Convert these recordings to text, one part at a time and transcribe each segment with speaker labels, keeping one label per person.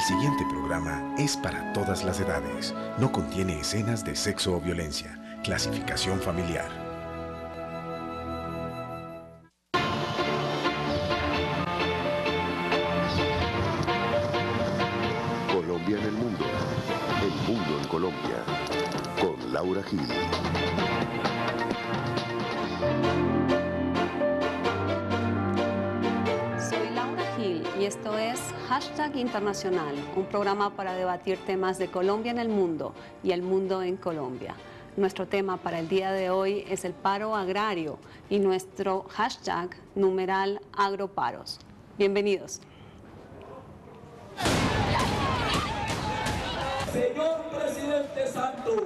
Speaker 1: siguiente programa es para todas las edades. No contiene escenas de sexo o violencia. Clasificación familiar.
Speaker 2: Colombia en el mundo en Colombia, con Laura Gil.
Speaker 3: Soy Laura Gil y esto es Hashtag Internacional, un programa para debatir temas de Colombia en el mundo y el mundo en Colombia. Nuestro tema para el día de hoy es el paro agrario y nuestro hashtag numeral agroparos. Bienvenidos.
Speaker 4: Señor Presidente Santos,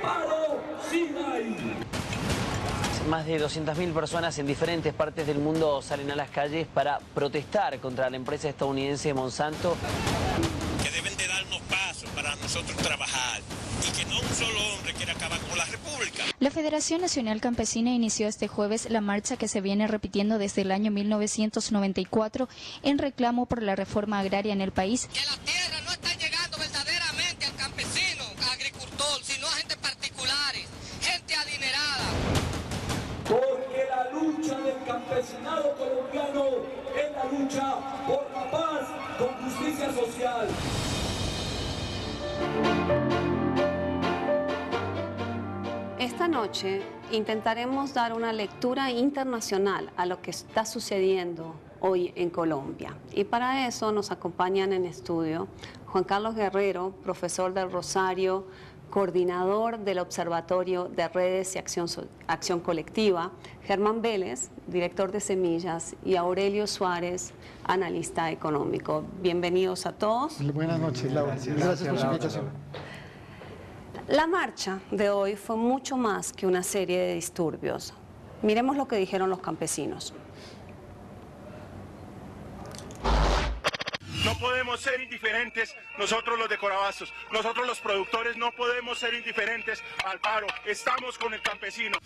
Speaker 4: paro Sinai.
Speaker 5: Más de 200.000 personas en diferentes partes del mundo salen a las calles para protestar contra la empresa estadounidense Monsanto.
Speaker 6: Que deben de darnos pasos para nosotros trabajar y que no un solo hombre quiera acabar con la República.
Speaker 7: La Federación Nacional Campesina inició este jueves la marcha que se viene repitiendo desde el año 1994 en reclamo por la reforma agraria en el país.
Speaker 8: Que la tierra no está llegando verdaderamente al campesino, al agricultor, sino a gente particulares, gente adinerada.
Speaker 4: Porque la lucha del campesinado colombiano es la lucha por la paz con justicia social.
Speaker 3: Esta noche intentaremos dar una lectura internacional a lo que está sucediendo hoy en Colombia. Y para eso nos acompañan en estudio Juan Carlos Guerrero, profesor del Rosario, coordinador del Observatorio de Redes y Acción Colectiva, Germán Vélez, director de Semillas, y Aurelio Suárez, analista económico. Bienvenidos a todos.
Speaker 9: Buenas noches, Laura. Gracias por su invitación.
Speaker 3: La marcha de hoy fue mucho más que una serie de disturbios. Miremos lo que dijeron los campesinos.
Speaker 10: No podemos ser indiferentes nosotros los de Corabastos, nosotros los productores no podemos ser indiferentes al paro, estamos con el campesino.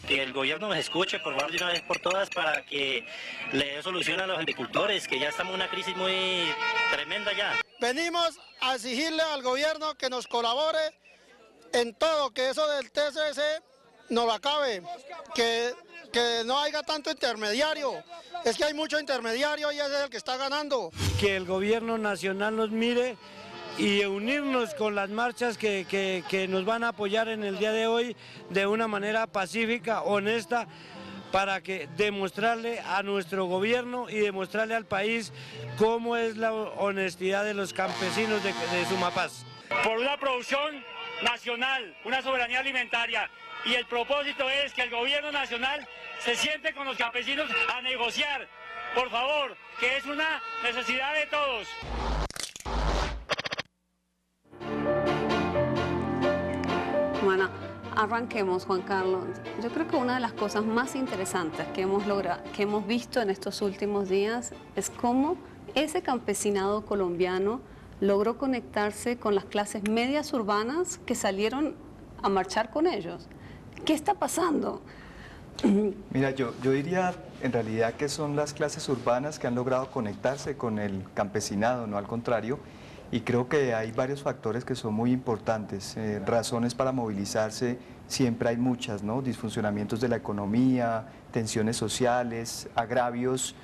Speaker 11: Que el gobierno nos escuche por favor de una vez por todas para que le dé solución a los agricultores, que ya estamos en una crisis muy tremenda ya.
Speaker 9: Venimos a exigirle al gobierno que nos colabore en todo, que eso del TCC no lo acabe, que no haya tanto intermediario. Es que hay mucho intermediario y ese es el que está ganando.
Speaker 12: Que el gobierno nacional nos mire y unirnos con las marchas que nos van a apoyar en el día de hoy de una manera pacífica, honesta, para que demostrarle a nuestro gobierno y demostrarle al país cómo es la honestidad de los campesinos de Sumapaz.
Speaker 10: Por una producción nacional, una soberanía alimentaria, y el propósito es que el gobierno nacional se siente con los campesinos a negociar, por favor, que es una necesidad de todos.
Speaker 3: Bueno, arranquemos, Juan Carlos. Yo creo que una de las cosas más interesantes que hemos visto en estos últimos días es cómo ese campesinado colombiano logró conectarse con las clases medias urbanas que salieron a marchar con ellos. ¿Qué está pasando?
Speaker 13: Mira, yo diría en realidad que son las clases urbanas que han logrado conectarse con el campesinado, no al contrario, y creo que hay varios factores que son muy importantes. Razones para movilizarse siempre hay muchas, ¿no? Disfuncionamientos de la economía, tensiones sociales, agravios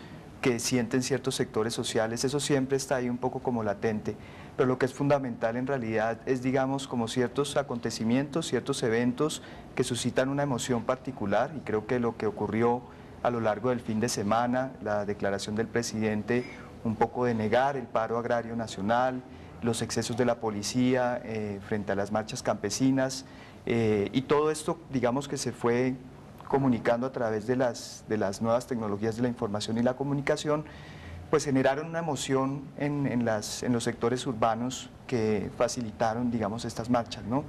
Speaker 13: que sienten ciertos sectores sociales, eso siempre está ahí un poco como latente, pero lo que es fundamental en realidad es, digamos, como ciertos acontecimientos, ciertos eventos que suscitan una emoción particular, y creo que lo que ocurrió a lo largo del fin de semana, la declaración del presidente un poco de negar el paro agrario nacional, los excesos de la policía frente a las marchas campesinas, y todo esto, digamos, que se fue comunicando a través de las nuevas tecnologías de la información y la comunicación, pues generaron una emoción en los sectores urbanos que facilitaron, digamos, estas marchas, ¿no?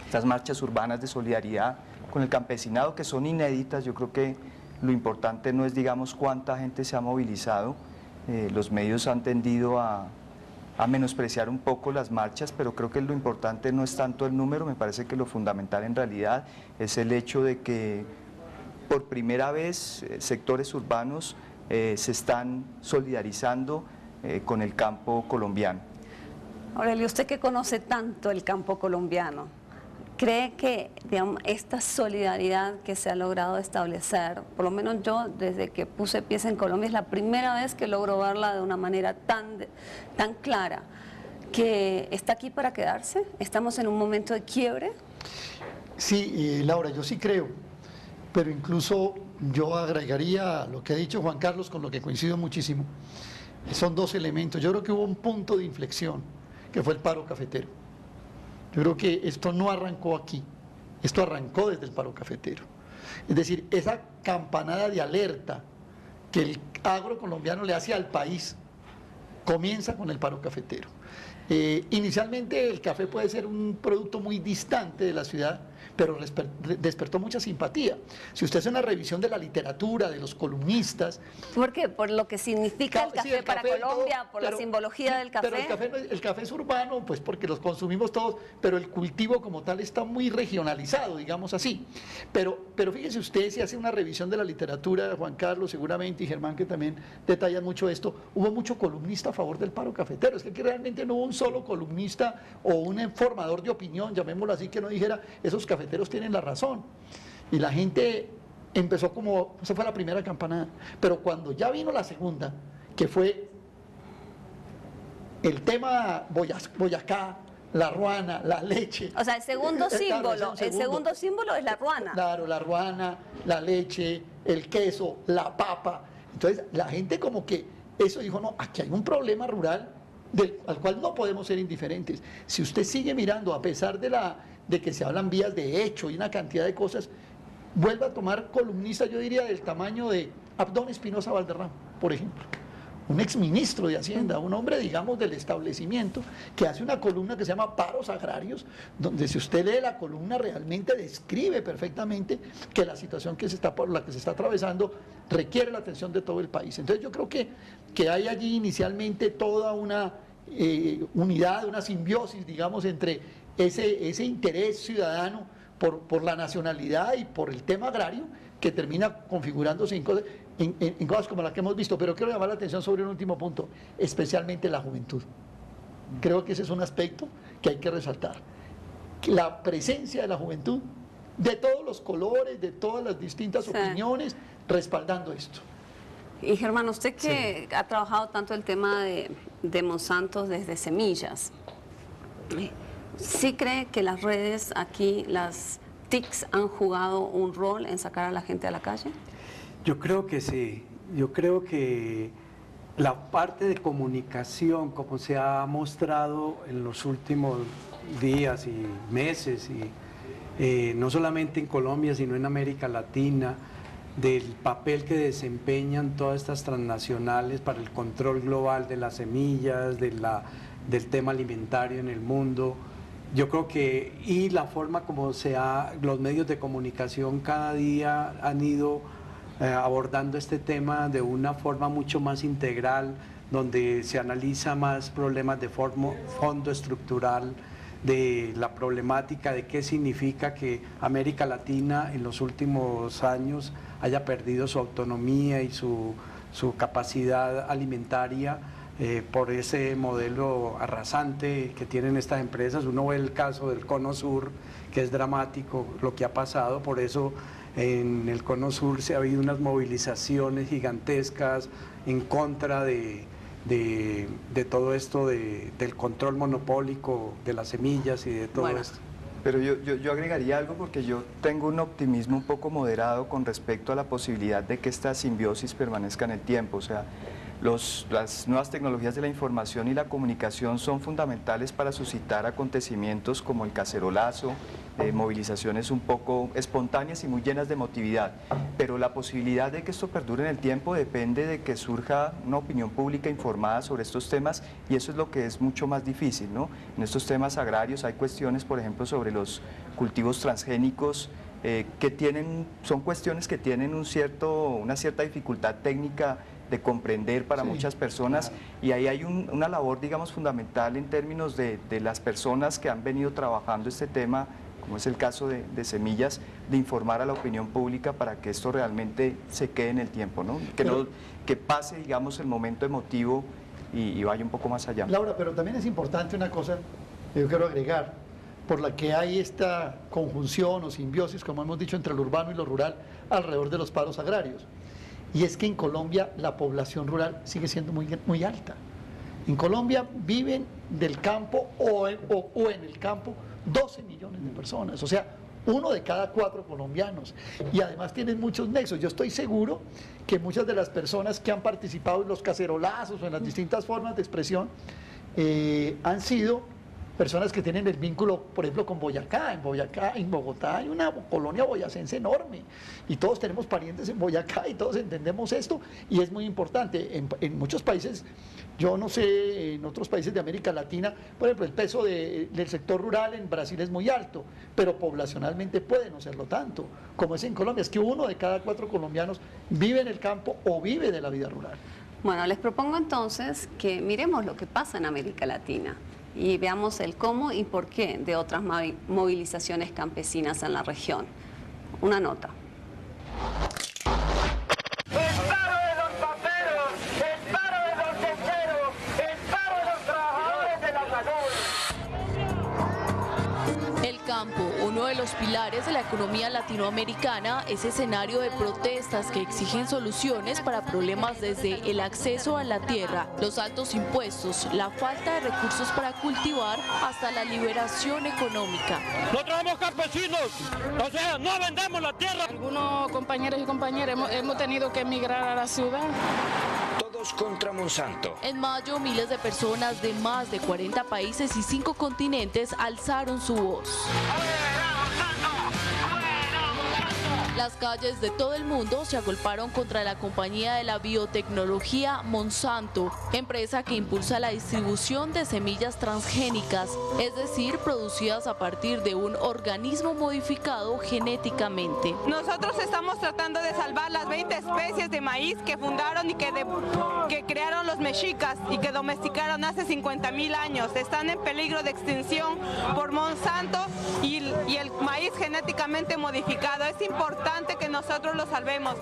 Speaker 13: Estas marchas urbanas de solidaridad con el campesinado, que son inéditas. Yo creo que lo importante no es, digamos, cuánta gente se ha movilizado. Los medios han tendido a menospreciar un poco las marchas, pero creo que lo importante no es tanto el número, me parece que lo fundamental en realidad es el hecho de que por primera vez sectores urbanos se están solidarizando con el campo colombiano.
Speaker 3: Aurelio, usted que conoce tanto el campo colombiano, ¿cree que, digamos, esta solidaridad que se ha logrado establecer, por lo menos yo desde que puse pies en Colombia, es la primera vez que logro verla de una manera tan clara, que está aquí para quedarse? ¿Estamos en un momento de quiebre?
Speaker 14: Sí, Laura, yo sí creo, pero incluso yo agregaría lo que ha dicho Juan Carlos, con lo que coincido muchísimo. Son dos elementos. Yo creo que hubo un punto de inflexión, que fue el paro cafetero. Yo creo que esto no arrancó aquí, esto arrancó desde el paro cafetero. Es decir, esa campanada de alerta que el agro colombiano le hace al país comienza con el paro cafetero. Inicialmente el café puede ser un producto muy distante de la ciudad, pero despertó mucha simpatía. Si usted hace una revisión de la literatura, de los columnistas...
Speaker 3: ¿Por qué? ¿Por lo que significa el café, para Colombia? ¿Por la simbología del café?
Speaker 14: Pero el café es urbano, pues porque los consumimos todos, pero el cultivo como tal está muy regionalizado, digamos así. Pero fíjese usted, si hace una revisión de la literatura, Juan Carlos seguramente, y Germán, que también detallan mucho esto, hubo mucho columnista a favor del paro cafetero. Es que realmente no hubo un solo columnista o un formador de opinión, llamémoslo así, que no dijera, esos cafeteros tienen la razón. Y la gente empezó como, esa fue la primera campanada, pero cuando ya vino la segunda, que fue el tema Boyacá, la ruana, la leche.
Speaker 3: O sea, el segundo símbolo,
Speaker 14: claro,
Speaker 3: el segundo símbolo es la ruana.
Speaker 14: Claro, la ruana, la leche, el queso, la papa. Entonces, la gente como que eso dijo, no, aquí hay un problema rural al cual no podemos ser indiferentes. Si usted sigue mirando, a pesar de que se hablan vías de hecho y una cantidad de cosas, vuelve a tomar columnistas, yo diría, del tamaño de Abdón Espinosa Valderrama, por ejemplo. Un exministro de Hacienda, un hombre, digamos, del establecimiento, que hace una columna que se llama Paros Agrarios, donde si usted lee la columna realmente describe perfectamente que la situación por la que se está atravesando requiere la atención de todo el país. Entonces yo creo que hay allí inicialmente toda una unidad, una simbiosis, digamos, entre ese interés ciudadano por la nacionalidad y por el tema agrario, que termina configurándose en cosas como las que hemos visto. Pero quiero llamar la atención sobre un último punto, especialmente la juventud. Creo que ese es un aspecto que hay que resaltar. La presencia de la juventud, de todos los colores, de todas las distintas opiniones, respaldando esto.
Speaker 3: Y Germán, usted que ha trabajado tanto el tema de Monsanto desde semillas, ¿sí cree que las redes aquí, las TICs, han jugado un rol en sacar a la gente a la calle?
Speaker 15: Yo creo que sí. Yo creo que la parte de comunicación, como se ha mostrado en los últimos días y meses, y no solamente en Colombia, sino en América Latina, del papel que desempeñan todas estas transnacionales para el control global de las semillas, del tema alimentario en el mundo. Yo creo que, y la forma como los medios de comunicación cada día han ido abordando este tema de una forma mucho más integral, donde se analiza más problemas de fondo estructural, de la problemática de qué significa que América Latina en los últimos años haya perdido su autonomía y su capacidad alimentaria por ese modelo arrasante que tienen estas empresas. Uno ve el caso del Cono Sur, que es dramático lo que ha pasado. Por eso en el Cono Sur se ha habido unas movilizaciones gigantescas en contra de todo esto, del control monopólico de las semillas y de todo esto.
Speaker 13: Pero yo agregaría algo, porque yo tengo un optimismo un poco moderado con respecto a la posibilidad de que esta simbiosis permanezca en el tiempo. O sea, las nuevas tecnologías de la información y la comunicación son fundamentales para suscitar acontecimientos como el cacerolazo, movilizaciones un poco espontáneas y muy llenas de emotividad, pero la posibilidad de que esto perdure en el tiempo depende de que surja una opinión pública informada sobre estos temas, y eso es lo que es mucho más difícil, ¿no? En estos temas agrarios hay cuestiones, por ejemplo, sobre los cultivos transgénicos, son cuestiones que tienen una cierta dificultad técnica de comprender para muchas personas, y ahí hay una labor, digamos, fundamental en términos de las personas que han venido trabajando este tema, como es el caso de semillas, de informar a la opinión pública para que esto realmente se quede en el tiempo, ¿no? Que pase, digamos, el momento emotivo y vaya un poco más allá.
Speaker 14: Laura, pero también es importante una cosa que yo quiero agregar, por la que hay esta conjunción o simbiosis, como hemos dicho, entre lo urbano y lo rural alrededor de los paros agrarios. Y es que en Colombia la población rural sigue siendo muy alta. En Colombia viven del campo o en el campo 12 millones de personas, o sea, 1 de cada 4 colombianos. Y además tienen muchos nexos. Yo estoy seguro que muchas de las personas que han participado en los cacerolazos o en las distintas formas de expresión han sido personas que tienen el vínculo, por ejemplo, con Boyacá. En Bogotá hay una colonia boyacense enorme y todos tenemos parientes en Boyacá y todos entendemos esto y es muy importante. En muchos países, yo no sé, en otros países de América Latina, por ejemplo, el peso del sector rural en Brasil es muy alto, pero poblacionalmente puede no serlo tanto, como es en Colombia. Es que 1 de cada 4 colombianos vive en el campo o vive de la vida rural.
Speaker 3: Bueno, les propongo entonces que miremos lo que pasa en América Latina y veamos el cómo y por qué de otras movilizaciones campesinas en la región. Una nota.
Speaker 16: Campo, uno de los pilares de la economía latinoamericana, es escenario de protestas que exigen soluciones para problemas desde el acceso a la tierra, los altos impuestos, la falta de recursos para cultivar, hasta la liberación económica.
Speaker 10: Nosotros somos campesinos, o sea, no vendemos la tierra.
Speaker 17: Algunos compañeros y compañeras hemos tenido que emigrar a la ciudad.
Speaker 18: Todos contra Monsanto.
Speaker 16: En mayo, miles de personas de más de 40 países y 5 continentes alzaron su voz. Las calles de todo el mundo se agolparon contra la compañía de la biotecnología Monsanto, empresa que impulsa la distribución de semillas transgénicas, es decir, producidas a partir de un organismo modificado genéticamente.
Speaker 19: Nosotros estamos tratando de salvar las 20 especies de maíz que fundaron y que crearon los mexicas y que domesticaron hace 50.000 años. Están en peligro de extinción por Monsanto y el maíz genéticamente modificado. Es importante que nosotros lo salvemos,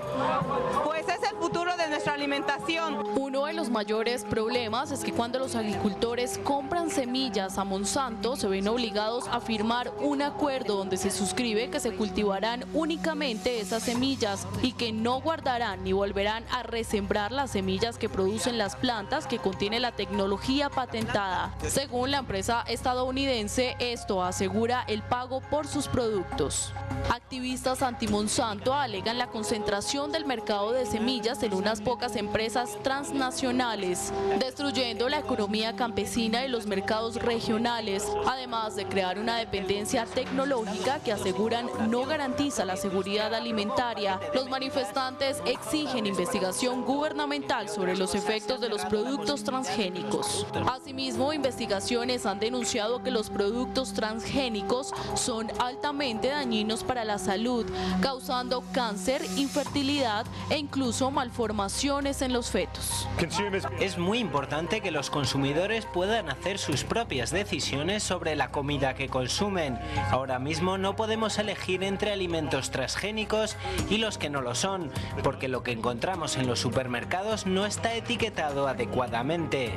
Speaker 19: pues es el futuro de nuestra alimentación.
Speaker 16: Uno de los mayores problemas es que cuando los agricultores compran semillas a Monsanto, se ven obligados a firmar un acuerdo donde se suscribe que se cultivarán únicamente esas semillas y que no guardarán ni volverán a resembrar las semillas que producen las plantas que contiene la tecnología patentada. Según la empresa estadounidense, esto asegura el pago por sus productos. Activistas anti-Monsanto alegan la concentración del mercado de semillas en unas pocas empresas transnacionales, destruyendo la economía campesina y los mercados regionales, además de crear una dependencia tecnológica que aseguran no garantiza la seguridad alimentaria. Los manifestantes exigen investigación gubernamental sobre los efectos de los productos transgénicos. Asimismo, investigaciones han denunciado que los productos transgénicos son altamente dañinos para la salud, causando cáncer, infertilidad e incluso malformaciones en los fetos.
Speaker 18: Es muy importante que los consumidores puedan hacer sus propias decisiones sobre la comida que consumen. Ahora mismo no podemos elegir entre alimentos transgénicos y los que no lo son, porque lo que encontramos en los supermercados no está etiquetado adecuadamente.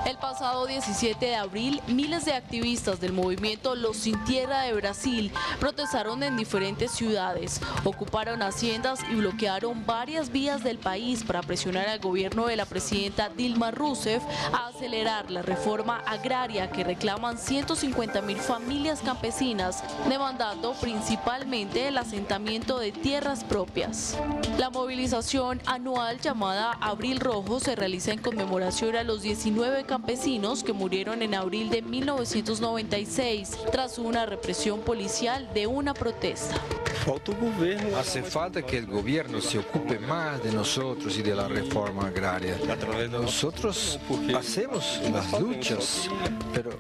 Speaker 16: El pasado 17 de abril, miles de activistas del movimiento Los Sin Tierra de Brasil protestaron en diferentes ciudades, ocuparon haciendas y bloquearon varias vías del país para presionar al gobierno de la presidenta Dilma Rousseff a acelerar la reforma agraria que reclaman 150.000 familias campesinas, demandando principalmente el asentamiento de tierras propias. La movilización anual llamada Abril Rojo se realiza en conmemoración a los 19 campesinos que murieron en abril de 1996 tras una represión policial de una protesta.
Speaker 20: Hace falta que el gobierno se ocupe más de nosotros y de la reforma agraria. Nosotros hacemos las luchas, pero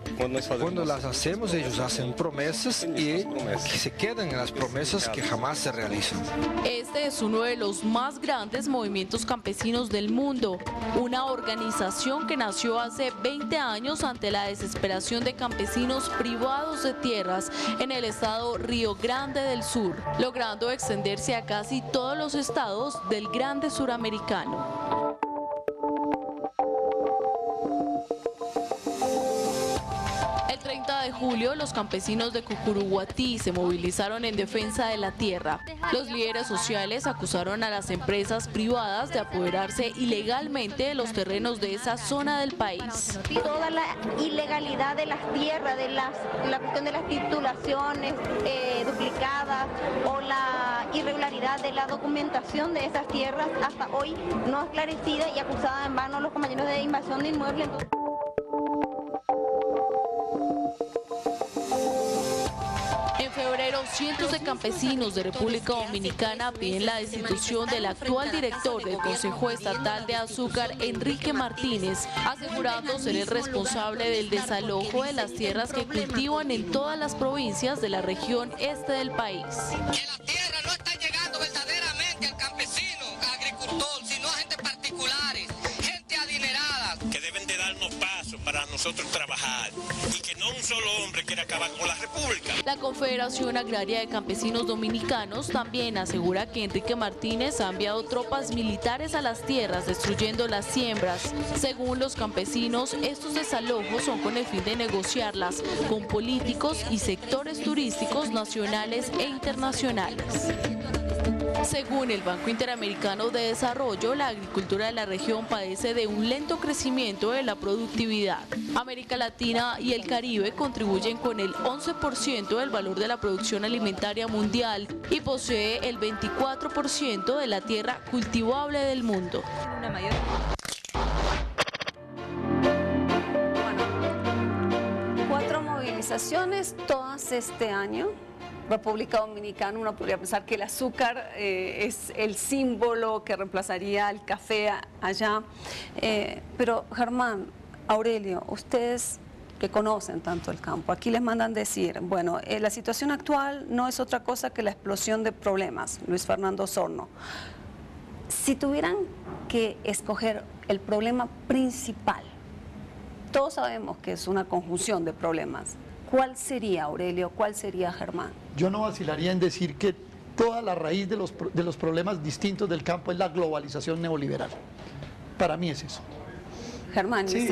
Speaker 20: cuando las hacemos ellos hacen promesas y que se quedan en las promesas que jamás se realizan.
Speaker 16: Este es uno de los más grandes movimientos campesinos del mundo, una organización que nació hace 20 años ante la desesperación de campesinos privados de tierras en el estado Río Grande del Sur. logrando extenderse a casi todos los estados del grande suramericano. El 30 de julio, los campesinos de Cucuruguatí se movilizaron en defensa de la tierra. Los líderes sociales acusaron a las empresas privadas de apoderarse ilegalmente de los terrenos de esa zona del país.
Speaker 21: Toda la ilegalidad de las tierras, la cuestión de las titulaciones duplicadas o la irregularidad de la documentación de esas tierras hasta hoy no esclarecida y acusada en vano a los compañeros de invasión de inmuebles.
Speaker 16: En febrero, cientos de campesinos de República Dominicana piden la destitución del actual director del Consejo Estatal de Azúcar, Enrique Martínez, asegurando ser el responsable del desalojo de las tierras que cultivan en todas las provincias de la región este del país.
Speaker 8: Que la tierra no está llegando verdaderamente al campesino, al agricultor, sino a gente particulares, gente adinerada.
Speaker 6: Que deben de darnos paso para nosotros trabajar y que no un solo hombre quiera acabar con la república.
Speaker 16: La Confederación Agraria de Campesinos Dominicanos también asegura que Enrique Martínez ha enviado tropas militares a las tierras destruyendo las siembras. Según los campesinos, estos desalojos son con el fin de negociarlas con políticos y sectores turísticos nacionales e internacionales. Según el Banco Interamericano de Desarrollo, la agricultura de la región padece de un lento crecimiento de la productividad. América Latina y el Caribe contribuyen con el 11% del valor de la producción alimentaria mundial y posee el 24% de la tierra cultivable del mundo.
Speaker 3: Bueno, 4 movilizaciones, todas este año. República Dominicana, uno podría pensar que el azúcar es el símbolo que reemplazaría al café allá, pero Germán, Aurelio, ustedes que conocen tanto el campo, aquí les mandan decir, bueno, la situación actual no es otra cosa que la explosión de problemas, Luis Fernando Osorno. Si tuvieran que escoger el problema principal, todos sabemos que es una conjunción de problemas, ¿cuál sería, Aurelio? ¿Cuál sería, Germán?
Speaker 14: Yo no vacilaría en decir que toda la raíz de los problemas distintos del campo es la globalización neoliberal. Para mí es eso.
Speaker 3: Germán,
Speaker 15: sí,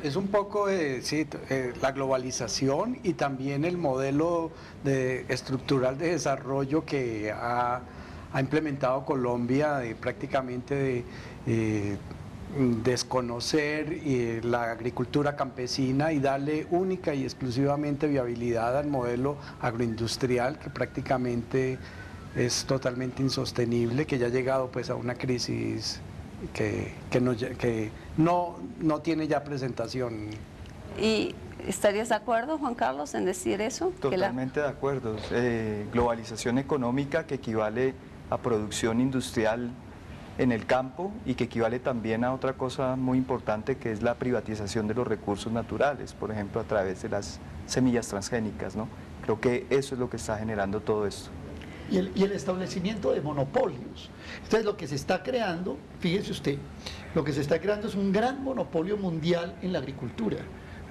Speaker 15: es un poco la globalización y también el modelo estructural de desarrollo que ha implementado Colombia prácticamente de desconocer la agricultura campesina y darle única y exclusivamente viabilidad al modelo agroindustrial que prácticamente es totalmente insostenible, que ya ha llegado pues a una crisis que no tiene ya presentación.
Speaker 3: ¿Y estarías de acuerdo, Juan Carlos, en decir eso?
Speaker 13: Totalmente de acuerdo. Globalización económica que equivale a producción industrial en el campo y que equivale también a otra cosa muy importante que es la privatización de los recursos naturales, por ejemplo a través de las semillas transgénicas, ¿no? Creo que eso es lo que está generando todo esto.
Speaker 14: Y el establecimiento de monopolios. Entonces lo que se está creando, fíjese usted, lo que se está creando es un gran monopolio mundial en la agricultura.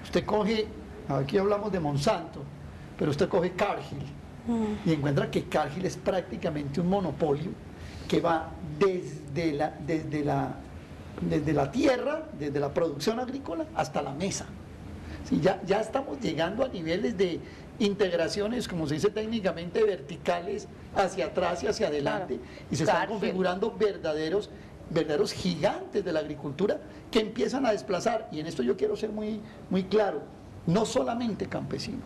Speaker 14: Usted coge, aquí hablamos de Monsanto, pero usted coge Cargill y encuentra que Cargill es prácticamente un monopolio que va desde la tierra, desde la producción agrícola hasta la mesa. Sí, ya estamos llegando a niveles de integraciones, como se dice técnicamente, verticales hacia atrás y hacia adelante, claro. Y se están configurando verdaderos gigantes de la agricultura que empiezan a desplazar, y en esto yo quiero ser muy claro, no solamente campesinos,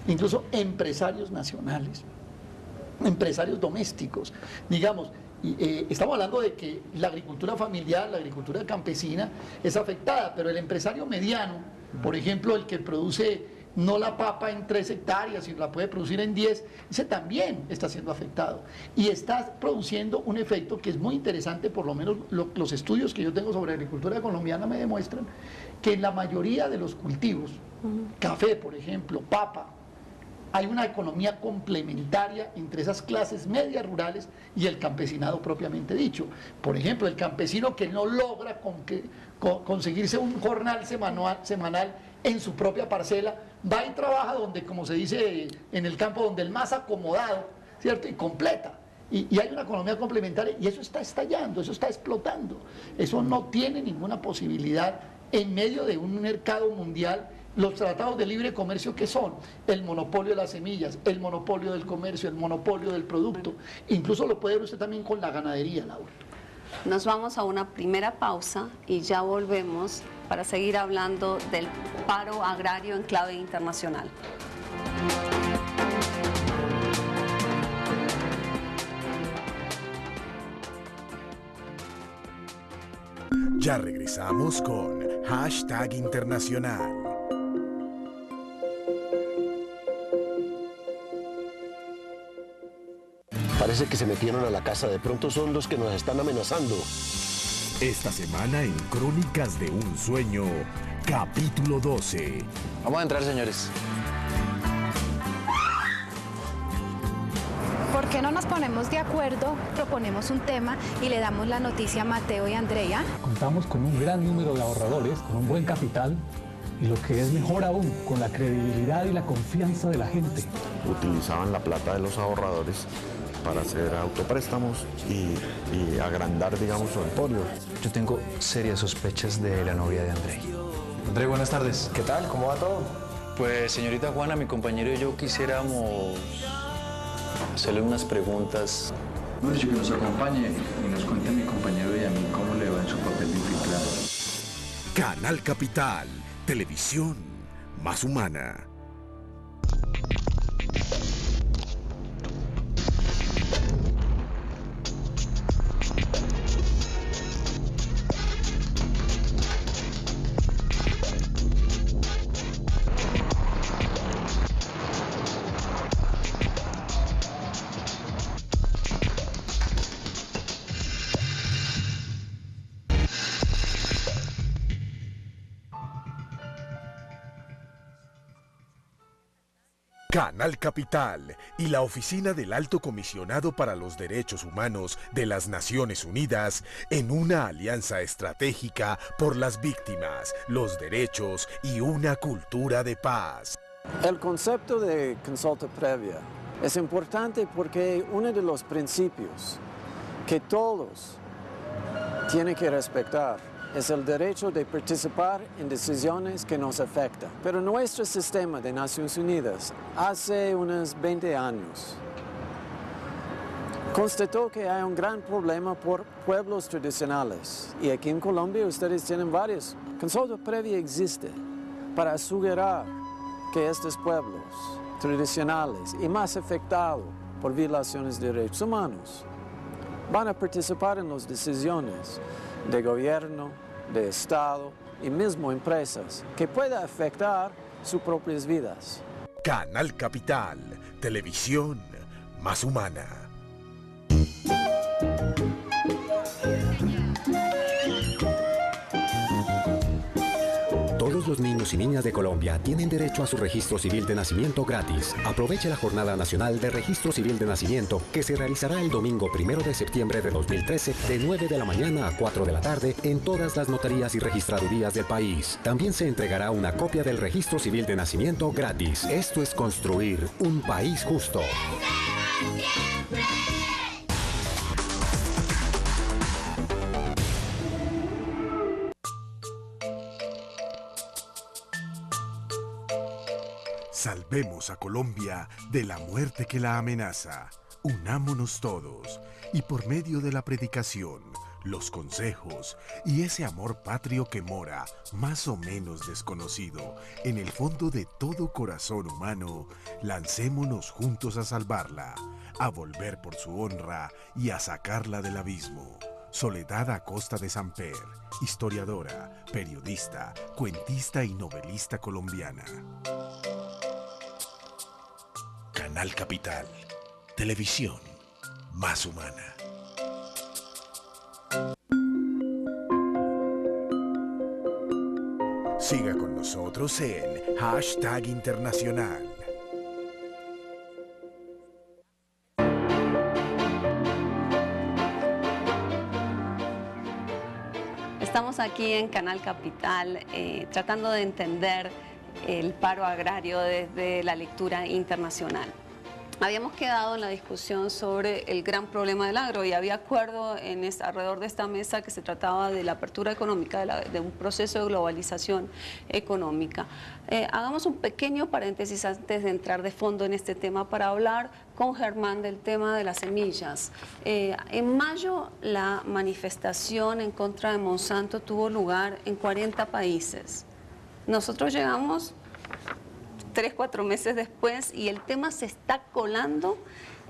Speaker 14: incluso empresarios nacionales, empresarios domésticos, digamos. Estamos hablando de que la agricultura familiar, la agricultura campesina es afectada, pero el empresario mediano, por ejemplo, el que produce no la papa en 3 hectáreas, sino la puede producir en 10, ese también está siendo afectado. Y está produciendo un efecto que es muy interesante, por lo menos los estudios que yo tengo sobre agricultura colombiana me demuestran que en la mayoría de los cultivos, café, por ejemplo, papa, hay una economía complementaria entre esas clases medias rurales y el campesinado propiamente dicho. Por ejemplo, el campesino que no logra conseguirse un jornal semanal en su propia parcela, va y trabaja donde, como se dice en el campo, donde el más acomodado ¿cierto? Y completa. Y hay una economía complementaria y eso está estallando, eso está explotando. Eso no tiene ninguna posibilidad en medio de un mercado mundial. Los tratados de libre comercio, ¿qué son? El monopolio de las semillas, el monopolio del comercio, el monopolio del producto. Incluso lo puede ver usted también con la ganadería, Laura.
Speaker 3: Nos vamos a una primera pausa y ya volvemos para seguir hablando del paro agrario en clave internacional.
Speaker 1: Ya regresamos con Hashtag Internacional.
Speaker 2: Parece que se metieron a la casa, de pronto son los que nos están amenazando.
Speaker 1: Esta semana en Crónicas de un Sueño, capítulo 12.
Speaker 5: Vamos a entrar, señores.
Speaker 22: ¿Por qué no nos ponemos de acuerdo, proponemos un tema y le damos la noticia a Mateo y Andrea?
Speaker 23: Contamos con un gran número de ahorradores, con un buen capital y lo que es mejor aún, con la credibilidad y la confianza de la gente.
Speaker 24: Utilizaban la plata de los ahorradores para hacer autopréstamos y agrandar, digamos, su emporio.
Speaker 25: Yo tengo serias sospechas de la novia de André. André, buenas tardes.
Speaker 26: ¿Qué tal? ¿Cómo va todo?
Speaker 25: Pues, señorita Juana, mi compañero y yo quisiéramos hacerle unas preguntas.
Speaker 13: No, dicho que nos acompañe y nos cuente a mi compañero y a mí cómo le va en su papel de infiltrado.
Speaker 1: Canal Capital, televisión más humana. Canal Capital y la Oficina del Alto Comisionado para los Derechos Humanos de las Naciones Unidas en una alianza estratégica por las víctimas, los derechos y una cultura de paz.
Speaker 27: El concepto de consulta previa es importante porque uno de los principios que todos tienen que respetar es el derecho de participar en decisiones que nos afectan. Pero nuestro sistema de Naciones Unidas hace unos 20 años constató que hay un gran problema por pueblos tradicionales. Y aquí en Colombia ustedes tienen varios. Consulta previa existe para asegurar que estos pueblos tradicionales y más afectados por violaciones de derechos humanos van a participar en las decisiones de gobierno, de Estado y mismo empresas que pueda afectar sus propias vidas.
Speaker 1: Canal Capital, televisión más humana.
Speaker 28: Todos los niños y niñas de Colombia tienen derecho a su registro civil de nacimiento gratis. Aproveche la Jornada Nacional de Registro Civil de Nacimiento que se realizará el domingo 1 de septiembre de 2013 de 9 de la mañana a 4 de la tarde en todas las notarías y registradurías del país. También se entregará una copia del registro civil de nacimiento gratis. Esto es construir un país justo.
Speaker 1: Salvemos a Colombia de la muerte que la amenaza. Unámonos todos y por medio de la predicación, los consejos y ese amor patrio que mora, más o menos desconocido, en el fondo de todo corazón humano, lancémonos juntos a salvarla, a volver por su honra y a sacarla del abismo. Soledad Acosta de Samper, historiadora, periodista, cuentista y novelista colombiana. Canal Capital, televisión más humana. Siga con nosotros en Hashtag Internacional.
Speaker 3: Estamos aquí en Canal Capital tratando de entender el paro agrario desde la lectura internacional. Habíamos quedado en la discusión sobre el gran problema del agro y había acuerdo alrededor de esta mesa que se trataba de la apertura económica, de un proceso de globalización económica. Hagamos un pequeño paréntesis antes de entrar de fondo en este tema para hablar con Germán del tema de las semillas. En mayo la manifestación en contra de Monsanto tuvo lugar en 40 países. Nosotros llegamos 3-4 meses después y el tema se está colando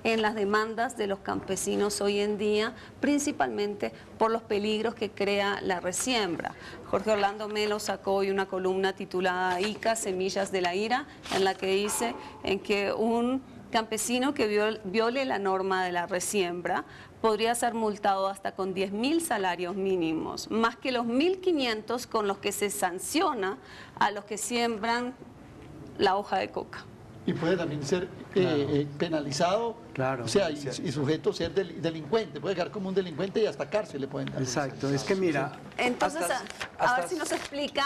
Speaker 3: en las demandas de los campesinos hoy en día, principalmente por los peligros que crea la resiembra. Jorge Orlando Melo sacó hoy una columna titulada ICA, Semillas de la Ira, en la que dice en que un campesino que viole la norma de la resiembra podría ser multado hasta con 10.000 salarios mínimos, más que los 1.500 con los que se sanciona a los que siembran la hoja de coca.
Speaker 14: Y puede también ser penalizado, o sea, y sujeto a ser delincuente, puede quedar como un delincuente y hasta cárcel le pueden dar.
Speaker 15: Exacto, es que mira...
Speaker 3: Entonces, a ver si nos explica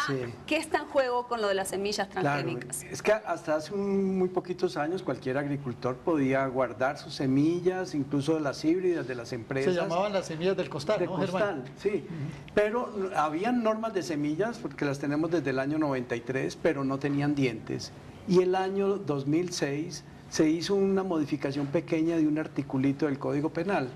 Speaker 3: qué está en juego con lo de las semillas transgénicas.
Speaker 15: Claro, es que hasta hace muy poquitos años cualquier agricultor podía guardar sus semillas, incluso de las híbridas de las empresas.
Speaker 14: Se llamaban las semillas del costal, ¿no, Germán?
Speaker 15: Sí, pero habían normas de semillas, porque las tenemos desde el año 93, pero no tenían dientes. Y el año 2006 se hizo una modificación pequeña de un articulito del Código Penal,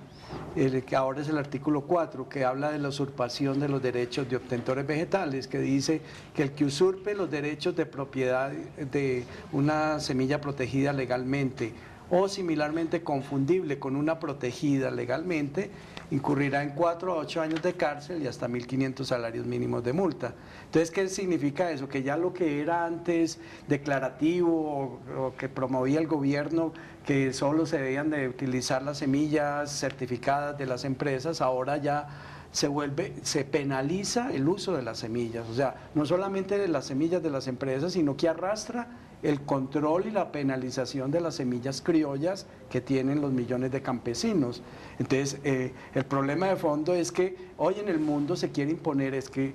Speaker 15: que ahora es el artículo 4, que habla de la usurpación de los derechos de obtentores vegetales, que dice que el que usurpe los derechos de propiedad de una semilla protegida legalmente o similarmente confundible con una protegida legalmente, incurrirá en 4 a 8 años de cárcel y hasta 1.500 salarios mínimos de multa. Entonces, ¿qué significa eso? Que ya lo que era antes declarativo o que promovía el gobierno, que solo se debían de utilizar las semillas certificadas de las empresas, ahora ya se penaliza el uso de las semillas. O sea, no solamente de las semillas de las empresas, sino que arrastra el control y la penalización de las semillas criollas que tienen los millones de campesinos. Entonces, el problema de fondo es que hoy en el mundo se quiere imponer es que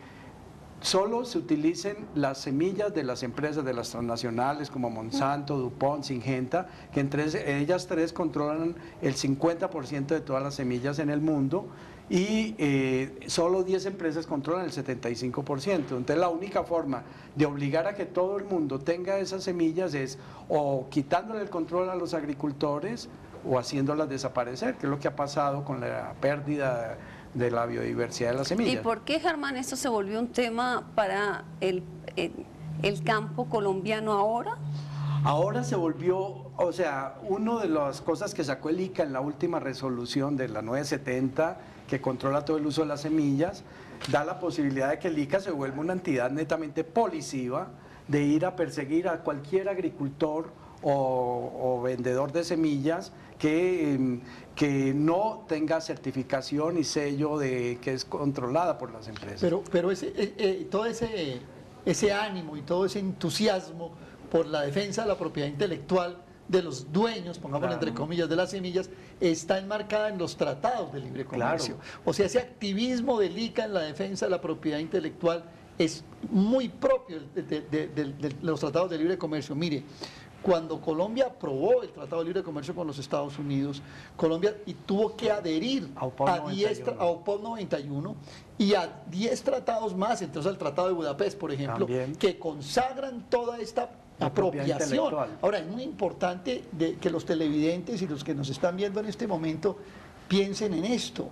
Speaker 15: solo se utilicen las semillas de las empresas, de las transnacionales como Monsanto, DuPont, Syngenta, que entre ellas tres controlan el 50% de todas las semillas en el mundo, y solo 10 empresas controlan el 75%. Entonces la única forma de obligar a que todo el mundo tenga esas semillas es o quitándole el control a los agricultores o haciéndolas desaparecer, que es lo que ha pasado con la pérdida de la biodiversidad de las semillas.
Speaker 3: ¿Y por qué, Germán, esto se volvió un tema para el campo colombiano ahora?
Speaker 15: Ahora se volvió, o sea, una de las cosas que sacó el ICA en la última resolución de la 970, que controla todo el uso de las semillas, da la posibilidad de que el ICA se vuelva una entidad netamente policiva, de ir a perseguir a cualquier agricultor o vendedor de semillas que no tenga certificación y sello de que es controlada por las empresas.
Speaker 14: Pero todo ese ánimo y todo ese entusiasmo por la defensa de la propiedad intelectual de los dueños, pongámoslo entre comillas, de las semillas, está enmarcada en los tratados de libre comercio. O sea, ese activismo del ICA en la defensa de la propiedad intelectual es muy propio de los tratados de libre comercio. Mire, cuando Colombia aprobó el Tratado de Libre Comercio con los Estados Unidos, Colombia tuvo que adherir a OPOP 91 y a 10 tratados más, entonces el Tratado de Budapest, por ejemplo, que consagran toda esta apropiación. Ahora, es muy importante que los televidentes y los que nos están viendo en este momento piensen en esto.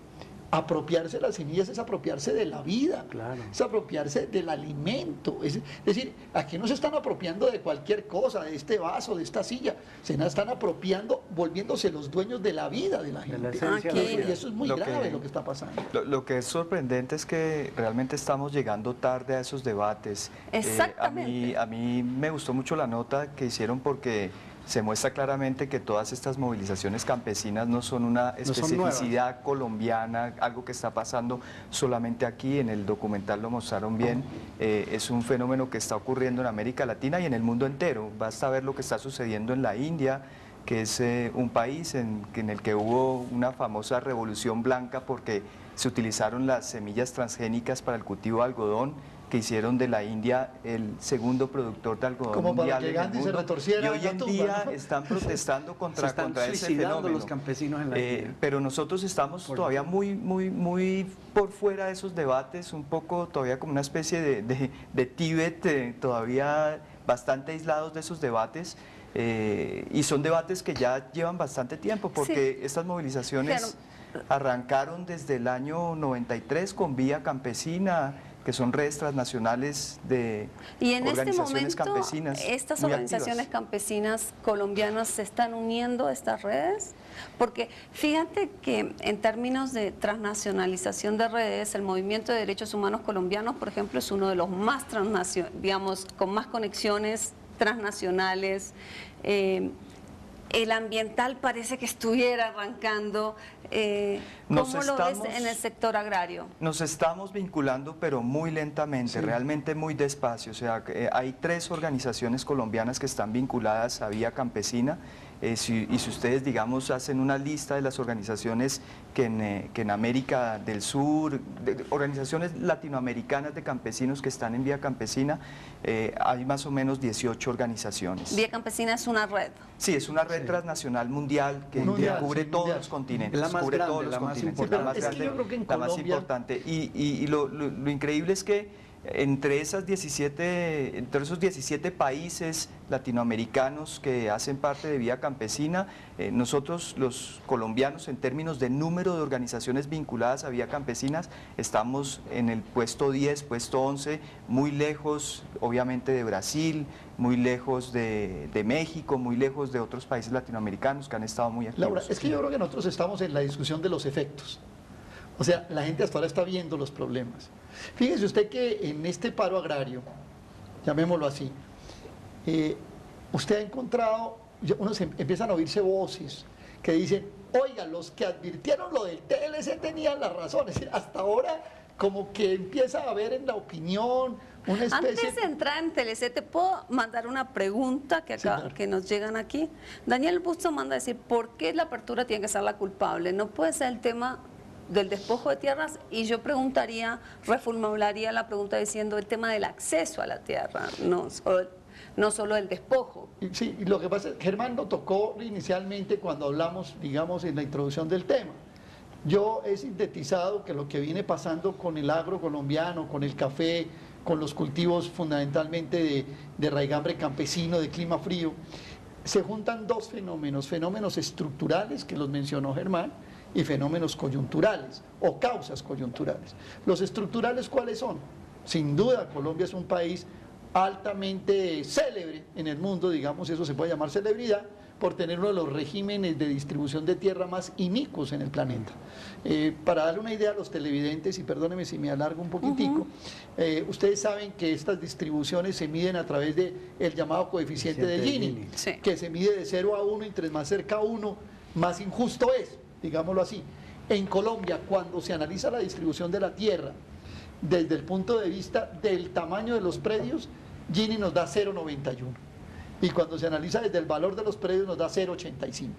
Speaker 14: Apropiarse de las semillas es apropiarse de la vida, es apropiarse del alimento. Es decir, aquí no se están apropiando de cualquier cosa, de este vaso, de esta silla, se están apropiando, volviéndose los dueños de la vida de la gente. Y eso es muy grave lo que está pasando.
Speaker 13: Lo que es sorprendente es que realmente estamos llegando tarde a esos debates.
Speaker 3: Exactamente.
Speaker 13: A mí me gustó mucho la nota que hicieron porque se muestra claramente que todas estas movilizaciones campesinas no son una especificidad colombiana, algo que está pasando solamente aquí, en el documental lo mostraron bien, es un fenómeno que está ocurriendo en América Latina y en el mundo entero. Basta ver lo que está sucediendo en la India, que es un país en el que hubo una famosa revolución blanca porque se utilizaron las semillas transgénicas para el cultivo de algodón que hicieron de la India el segundo productor de algodón
Speaker 14: como
Speaker 13: mundial
Speaker 14: para que
Speaker 13: en el
Speaker 14: Gandhi se
Speaker 13: mundo.
Speaker 14: retorciera
Speaker 13: Y hoy en día
Speaker 14: ¿no?
Speaker 13: están protestando contra ese fenómeno.
Speaker 15: Los campesinos en la India.
Speaker 13: Pero nosotros estamos todavía muy por fuera de esos debates, un poco todavía como una especie de Tíbet, todavía bastante aislados de esos debates. Y son debates que ya llevan bastante tiempo, porque estas movilizaciones arrancaron desde el año 93 con Vía Campesina, que son redes transnacionales de organizaciones campesinas.
Speaker 3: ¿Estas
Speaker 13: muy
Speaker 3: organizaciones
Speaker 13: activas.
Speaker 3: campesinas colombianas se están uniendo a estas redes? Porque fíjate que en términos de transnacionalización de redes, el movimiento de derechos humanos colombianos, por ejemplo, es uno de los más con más conexiones transnacionales. El ambiental parece que estuviera arrancando. ¿Cómo lo ves en el sector agrario?
Speaker 13: Nos estamos vinculando, pero muy lentamente, realmente muy despacio. O sea, hay 3 organizaciones colombianas que están vinculadas a Vía Campesina. Y si ustedes, digamos, hacen una lista de las organizaciones que en América del Sur, organizaciones latinoamericanas de campesinos que están en Vía Campesina, hay más o menos 18 organizaciones.
Speaker 3: Vía Campesina es una red.
Speaker 13: Sí, es una red transnacional mundial que cubre todos los continentes.
Speaker 15: La más
Speaker 13: cubre
Speaker 15: grande,
Speaker 13: todos los
Speaker 15: la más
Speaker 13: continentes.
Speaker 15: importante.
Speaker 14: Es que yo creo que en
Speaker 13: la más
Speaker 14: Colombia...
Speaker 13: importante. Y lo increíble es que entre esos 17 países latinoamericanos que hacen parte de Vía Campesina, nosotros los colombianos, en términos de número de organizaciones vinculadas a Vía Campesinas, estamos en el puesto 10, puesto 11, muy lejos obviamente de Brasil, muy lejos de México, muy lejos de otros países latinoamericanos que han estado muy activos.
Speaker 14: Laura, es que yo creo que nosotros estamos en la discusión de los efectos. O sea, la gente hasta ahora está viendo los problemas. Fíjese usted que en este paro agrario, llamémoslo así, usted ha encontrado, empiezan a oírse voces que dicen, oiga, los que advirtieron lo del TLC tenían la razón. Es decir, hasta ahora como que empieza a haber en la opinión una especie...
Speaker 3: Antes de entrar en TLC, ¿te puedo mandar una pregunta que nos llegan aquí? Daniel Busto manda a decir, ¿por qué la apertura tiene que ser la culpable? No puede ser el tema del despojo de tierras, y yo reformularía la pregunta diciendo el tema del acceso a la tierra, no solo el despojo.
Speaker 14: Sí, y lo que pasa es que Germán lo tocó inicialmente cuando hablamos, digamos, en la introducción del tema. Yo he sintetizado que lo que viene pasando con el agro colombiano, con el café, con los cultivos fundamentalmente de raigambre campesino, de clima frío, se juntan 2 fenómenos estructurales, que los mencionó Germán, y fenómenos coyunturales o causas coyunturales. Los estructurales, ¿cuáles son? Sin duda, Colombia es un país altamente célebre en el mundo, digamos, eso se puede llamar celebridad, por tener uno de los regímenes de distribución de tierra más inicuos en el planeta. Para darle una idea a los televidentes, y perdónenme si me alargo un poquitico, ustedes saben que estas distribuciones se miden a través del llamado coeficiente de Gini, que se mide de 0 a 1, y entre más cerca a 1, más injusto es, digámoslo así. En Colombia, cuando se analiza la distribución de la tierra desde el punto de vista del tamaño de los predios, Gini nos da 0,91. Y cuando se analiza desde el valor de los predios nos da 0,85.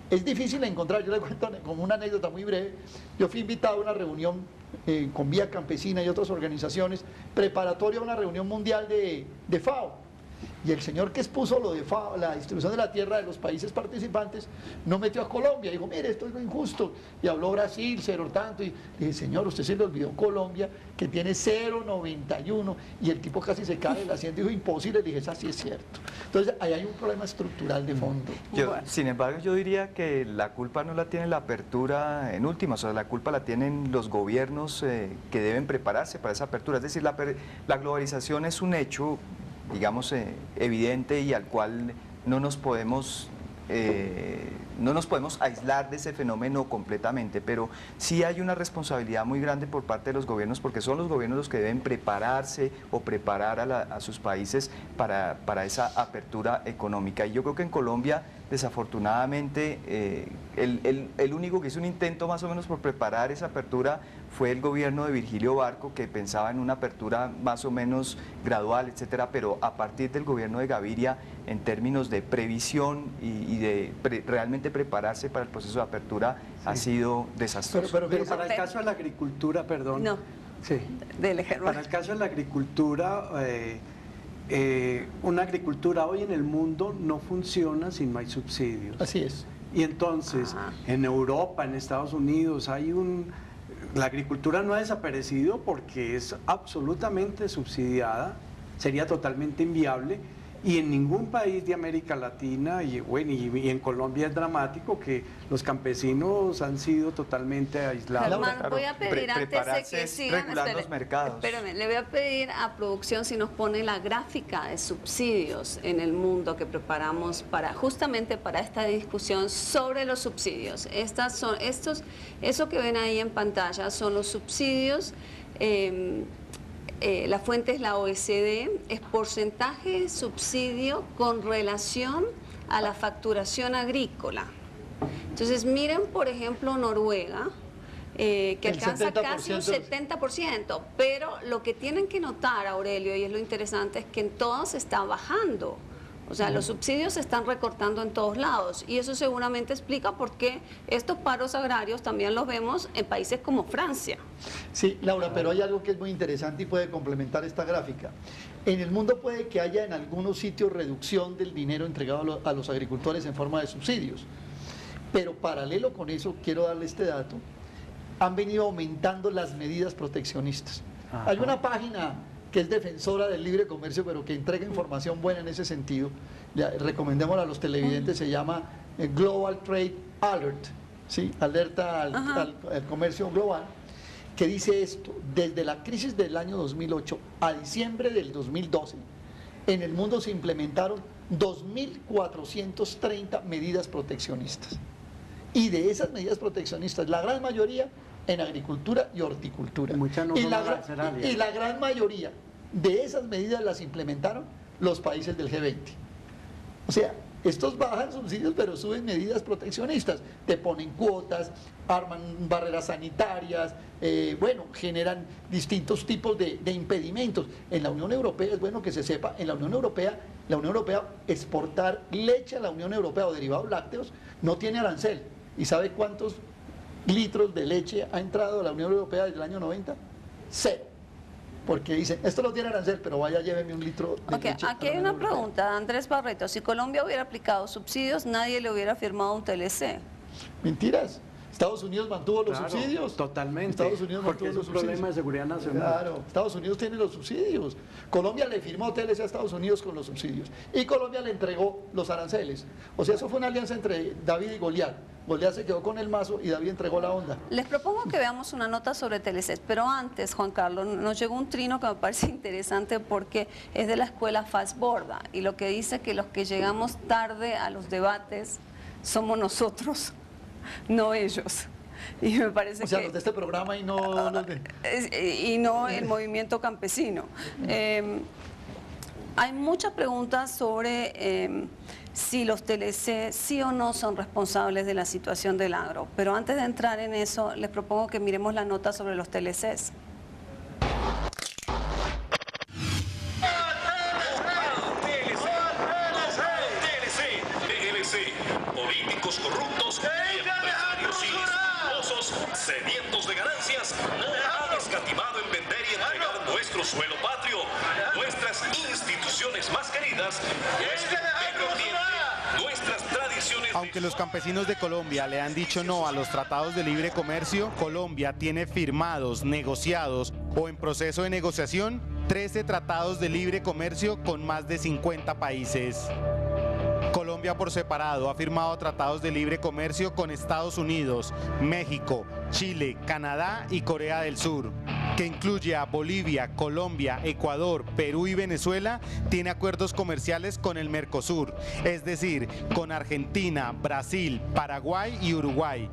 Speaker 14: Es difícil encontrar, yo le cuento como una anécdota muy breve, yo fui invitado a una reunión con Vía Campesina y otras organizaciones, preparatoria a una reunión mundial de FAO. Y el señor que expuso lo de FAO, la distribución de la tierra de los países participantes, no metió a Colombia. Dijo, mire, esto es lo injusto. Y habló Brasil, 0 tanto. Y dije, señor, usted se le olvidó Colombia, que tiene 0,91. Y el tipo casi se cae del asiento. Dijo, imposible. Le dije, esa sí es cierto. Entonces, ahí hay un problema estructural de fondo.
Speaker 13: Sin embargo, yo diría que la culpa no la tiene la apertura en última. O sea, la culpa la tienen los gobiernos que deben prepararse para esa apertura. Es decir, la globalización es un hecho, digamos, evidente, y al cual no nos podemos aislar de ese fenómeno completamente, pero sí hay una responsabilidad muy grande por parte de los gobiernos, porque son los gobiernos los que deben prepararse o preparar a sus países para esa apertura económica. Y yo creo que en Colombia, desafortunadamente, el único que hizo un intento más o menos por preparar esa apertura fue el gobierno de Virgilio Barco, que pensaba en una apertura más o menos gradual, etcétera, pero a partir del gobierno de Gaviria, en términos de previsión y de realmente prepararse para el proceso de apertura, ha sido desastroso.
Speaker 15: Pero para el caso de la agricultura, perdón, Sí.
Speaker 3: Dele, Germán.
Speaker 15: Para el caso de la agricultura, una agricultura hoy en el mundo no funciona si no hay subsidios.
Speaker 14: Así es.
Speaker 15: Y entonces, en Europa, en Estados Unidos, la agricultura no ha desaparecido porque es absolutamente subsidiada, sería totalmente inviable, y en ningún país de América Latina, y en Colombia es dramático que los campesinos han sido totalmente aislados.
Speaker 3: Germán, voy a pedir antes de que sigan,
Speaker 13: los mercados.
Speaker 3: Espérame, le voy a pedir a producción si nos pone la gráfica de subsidios en el mundo que preparamos justamente para esta discusión sobre los subsidios. Eso que ven ahí en pantalla son los subsidios. La fuente es la OECD, es porcentaje de subsidio con relación a la facturación agrícola. Entonces miren, por ejemplo, Noruega, que alcanza casi un 70%, pero lo que tienen que notar, Aurelio, y es lo interesante, es que en todos está bajando. O sea, los subsidios se están recortando en todos lados, y eso seguramente explica por qué estos paros agrarios también los vemos en países como Francia.
Speaker 14: Sí, Laura, pero hay algo que es muy interesante y puede complementar esta gráfica. En el mundo puede que haya en algunos sitios reducción del dinero entregado a los agricultores en forma de subsidios, pero paralelo con eso, quiero darle este dato, han venido aumentando las medidas proteccionistas. Ajá. Hay una página que es defensora del libre comercio, pero que entrega información buena en ese sentido. Recomendémosla a los televidentes, se llama Global Trade Alert, ¿sí? Alerta al comercio global, que dice esto: desde la crisis del año 2008 a diciembre del 2012, en el mundo se implementaron 2.430 medidas proteccionistas. Y de esas medidas proteccionistas, la gran mayoría en agricultura y horticultura. Y la gran mayoría de esas medidas las implementaron los países del G20. O sea, estos bajan subsidios pero suben medidas proteccionistas, te ponen cuotas, arman barreras sanitarias, generan distintos tipos de impedimentos. En la Unión Europea, es bueno que se sepa, en la Unión Europea exportar leche a la Unión Europea o derivados lácteos no tiene arancel. ¿Y sabe cuántos litros de leche ha entrado a la Unión Europea desde el año 90? 0. Porque dicen, esto no tiene arancel, pero vaya, lléveme un litro de leche.
Speaker 3: Aquí hay una pregunta, Andrés Barreto. Si Colombia hubiera aplicado subsidios, nadie le hubiera firmado un TLC.
Speaker 14: Mentiras. Estados Unidos mantuvo los subsidios.
Speaker 15: Totalmente.
Speaker 14: Estados Unidos
Speaker 15: porque
Speaker 14: mantuvo
Speaker 15: es un problema de seguridad nacional.
Speaker 14: Claro, Estados Unidos tiene los subsidios. Colombia le firmó TLC a Estados Unidos con los subsidios. Y Colombia le entregó los aranceles. O sea, eso fue una alianza entre David y Goliat. Goliat se quedó con el mazo y David entregó la onda.
Speaker 3: Les propongo que veamos una nota sobre TLC, pero antes, Juan Carlos, nos llegó un trino que me parece interesante porque es de la escuela Falsborda, y lo que dice que los que llegamos tarde a los debates somos nosotros, no ellos. Y me parece
Speaker 14: o sea, los de este programa y no los de...
Speaker 3: Y no el movimiento campesino. Hay muchas preguntas sobre si los TLC sí o no son responsables de la situación del agro. Pero antes de entrar en eso, les propongo que miremos la nota sobre los TLCs.
Speaker 4: Políticos corruptos y empresarios inescrupulosos, sedientos de ganancias, han escatimado en vender y entregar nuestro suelo patrio, nuestras instituciones más queridas, nuestro medio ambiente, nuestras tradiciones.
Speaker 7: Aunque los campesinos de Colombia le han dicho no a los tratados de libre comercio, Colombia tiene firmados, negociados o en proceso de negociación 13 tratados de libre comercio con más de 50 países. Colombia por separado ha firmado tratados de libre comercio con Estados Unidos, México, Chile, Canadá y Corea del Sur, que incluye a Bolivia, Colombia, Ecuador, Perú y Venezuela. Tiene acuerdos comerciales con el Mercosur, es decir, con Argentina, Brasil, Paraguay y Uruguay.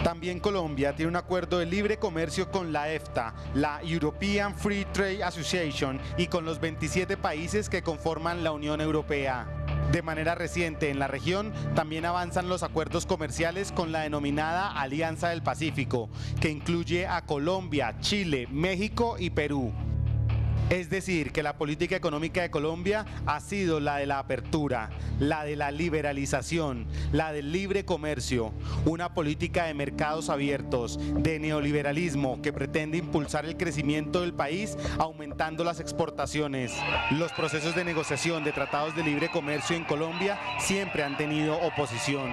Speaker 7: También Colombia tiene un acuerdo de libre comercio con la EFTA, la European Free Trade Association, y con los 27 países que conforman la Unión Europea. De manera reciente en la región también avanzan los acuerdos comerciales con la denominada Alianza del Pacífico, que incluye a Colombia, Chile, México y Perú. Es decir, que la política económica de Colombia ha sido la de la apertura, la de la liberalización, la del libre comercio, una política de mercados abiertos, de neoliberalismo que pretende impulsar el crecimiento del país aumentando las exportaciones. Los procesos de negociación de tratados de libre comercio en Colombia siempre han tenido oposición.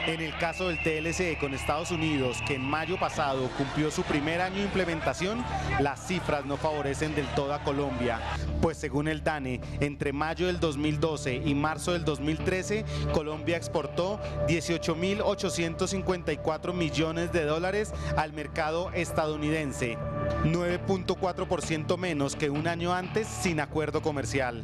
Speaker 7: En el caso del TLC con Estados Unidos, que en mayo pasado cumplió su primer año de implementación, las cifras no favorecen del todo a Colombia, pues según el DANE, entre mayo del 2012 y marzo del 2013, Colombia exportó 18.854 millones de dólares al mercado estadounidense, 9.4% menos que un año antes sin acuerdo comercial.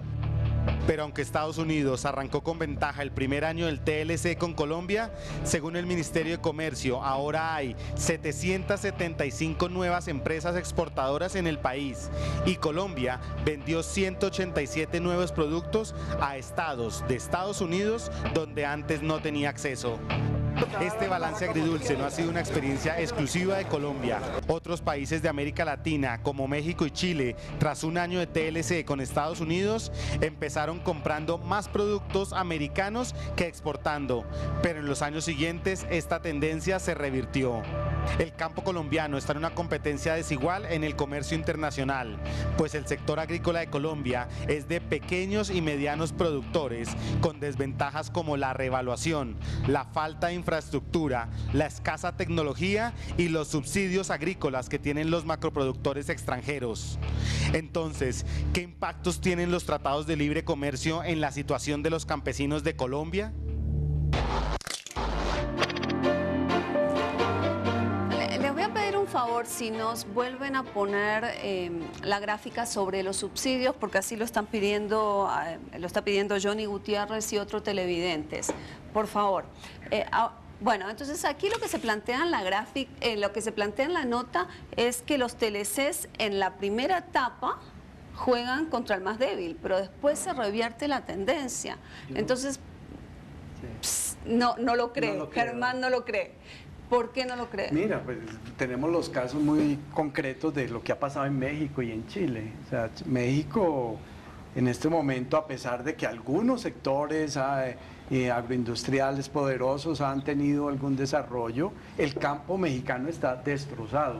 Speaker 7: Pero aunque Estados Unidos arrancó con ventaja el primer año del TLC con Colombia, según el Ministerio de Comercio, ahora hay 775 nuevas empresas exportadoras en el país y Colombia vendió 187 nuevos productos a estados de Estados Unidos donde antes no tenía acceso. Este balance agridulce no ha sido una experiencia exclusiva de Colombia. Otros países de América Latina, como México y Chile, tras un año de TLC con Estados Unidos, empezaron comprando más productos americanos que exportando, pero en los años siguientes esta tendencia se revirtió. El campo colombiano está en una competencia desigual en el comercio internacional, pues el sector agrícola de Colombia es de pequeños y medianos productores, con desventajas como la revaluación, la falta de infraestructura, la escasa tecnología y los subsidios agrícolas que tienen los macroproductores extranjeros. Entonces, ¿qué impactos tienen los tratados de libre comercio en la situación de los campesinos de Colombia?
Speaker 3: Favor, si nos vuelven a poner la gráfica sobre los subsidios, porque así lo está pidiendo Johnny Gutiérrez y otros televidentes, por favor. Bueno, entonces aquí lo que se plantea en la gráfica, lo que se plantea en la nota es que los TLCs en la primera etapa juegan contra el más débil, pero después se revierte la tendencia. Entonces, no lo cree, Germán no lo cree. ¿Por qué no lo cree?
Speaker 15: Mira, pues tenemos los casos muy concretos de lo que ha pasado en México y en Chile. O sea, México en este momento, a pesar de que algunos sectores agroindustriales poderosos han tenido algún desarrollo, el campo mexicano está destrozado.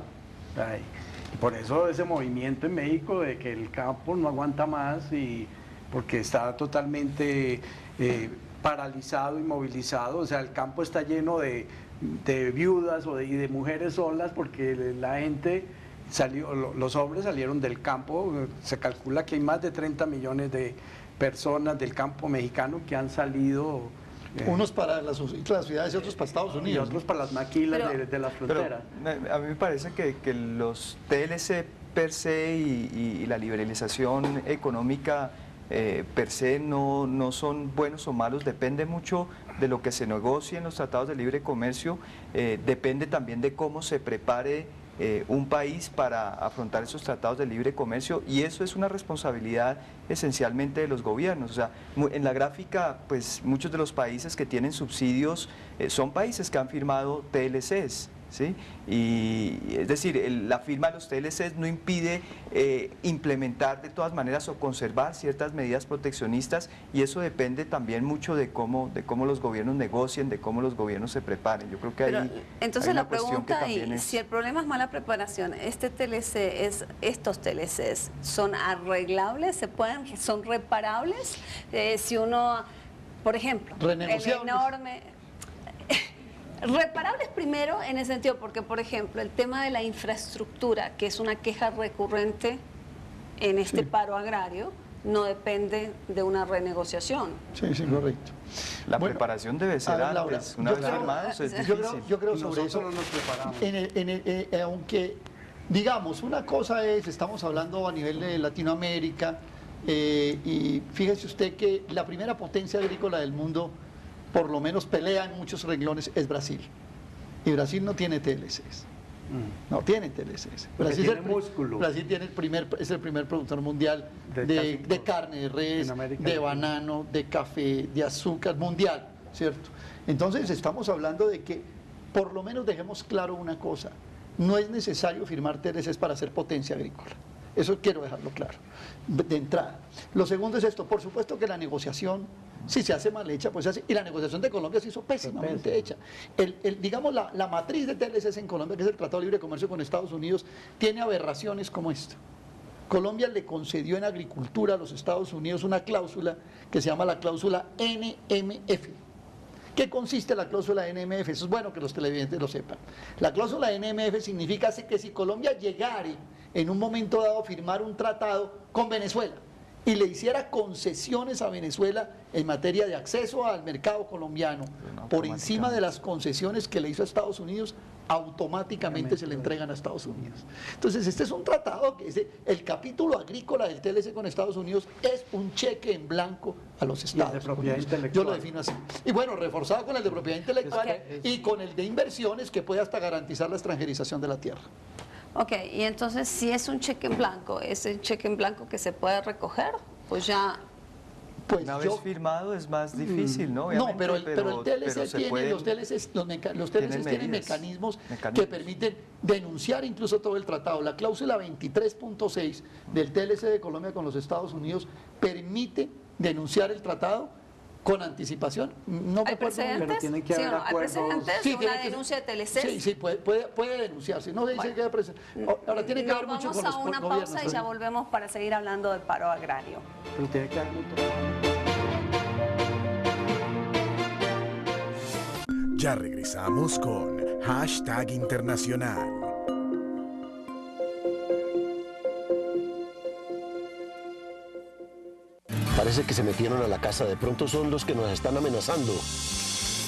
Speaker 15: Y por eso ese movimiento en México de que el campo no aguanta más y porque está totalmente paralizado, inmovilizado. O sea, el campo está lleno de viudas y de mujeres solas porque la gente salió, los hombres salieron del campo. Se calcula que hay más de 30 millones de personas del campo mexicano que han salido.
Speaker 14: Unos para las ciudades y otros para Estados Unidos.
Speaker 15: Y otros para las maquilas de la frontera.
Speaker 13: A mí me parece que los TLC per se y la liberalización económica per se no son buenos o malos, depende mucho de lo que se negocie en los tratados de libre comercio, depende también de cómo se prepare un país para afrontar esos tratados de libre comercio, y eso es una responsabilidad esencialmente de los gobiernos. O sea, en la gráfica, pues muchos de los países que tienen subsidios son países que han firmado TLCs. ¿Sí? Y es decir, la firma de los TLCs no impide implementar de todas maneras o conservar ciertas medidas proteccionistas, y eso depende también mucho de cómo los gobiernos negocien, de cómo los gobiernos se preparen. Yo creo que
Speaker 3: entonces
Speaker 13: hay una
Speaker 3: la pregunta
Speaker 13: ahí,
Speaker 3: si el problema es mala preparación, estos TLCs son arreglables, son reparables, si uno, por ejemplo, el enorme... Reparables primero en el sentido, porque por ejemplo el tema de la infraestructura, que es una queja recurrente en este paro agrario, no depende de una renegociación.
Speaker 14: Sí, correcto.
Speaker 13: La preparación debe ser antes, una vez firmados es difícil.
Speaker 14: Yo creo sobre eso,
Speaker 15: no nos preparamos.
Speaker 14: Aunque digamos, una cosa es, estamos hablando a nivel de Latinoamérica, y fíjese usted que la primera potencia agrícola del mundo, por lo menos pelea en muchos renglones, es Brasil. Y Brasil no tiene TLCs. No tiene TLCs. Brasil tiene es el primer productor mundial de carne de res, de banano, de café, de azúcar, mundial, ¿cierto? Entonces estamos hablando de que, por lo menos dejemos claro una cosa, no es necesario firmar TLCs para ser potencia agrícola. Eso quiero dejarlo claro, de entrada. Lo segundo es esto, por supuesto que la negociación, si se hace mal hecha, pues se hace, y la negociación de Colombia se hizo pésimamente hecha. Digamos, la matriz de TLCs en Colombia, que es el Tratado de Libre Comercio con Estados Unidos, tiene aberraciones como esta. Colombia le concedió en agricultura a los Estados Unidos una cláusula que se llama la cláusula NMF. ¿Qué consiste la cláusula NMF? Eso es bueno que los televidentes lo sepan. La cláusula NMF significa que si Colombia llegare en un momento dado a firmar un tratado con Venezuela y le hiciera concesiones a Venezuela en materia de acceso al mercado colombiano por encima de las concesiones que le hizo a Estados Unidos, automáticamente se le entregan a Estados Unidos. Entonces este es un tratado que es el capítulo agrícola del TLC con Estados Unidos, es un cheque en blanco a los Estados Unidos. Yo lo defino así. Y bueno, reforzado con el de propiedad intelectual y con el de inversiones que puede hasta garantizar la extranjerización de la tierra.
Speaker 3: Ok, y entonces si es un cheque en blanco, ¿ese cheque en blanco que se puede recoger? Pues ya...
Speaker 13: Pues una vez firmado es más difícil, ¿no?
Speaker 14: Obviamente, no, pero el TLC tiene, los TLCs tienen mecanismos que permiten denunciar incluso todo el tratado. La cláusula 23.6 del TLC de Colombia con los Estados Unidos permite denunciar el tratado con anticipación. No
Speaker 3: ¿Hay precedentes?
Speaker 15: Pero tienen que haber acuerdos.
Speaker 3: ¿Hay precedentes de una denuncia de TLC?
Speaker 14: Sí, puede denunciarse. No se dice que haya precedentes. Ahora tiene que haber mucho con los
Speaker 3: gobiernos. Vamos a una pausa y ya volvemos para seguir hablando del paro agrario.
Speaker 15: Pero tiene que haber mucho.
Speaker 1: Ya regresamos con Hashtag Internacional.
Speaker 2: Parece que se metieron a la casa, de pronto son los que nos están amenazando.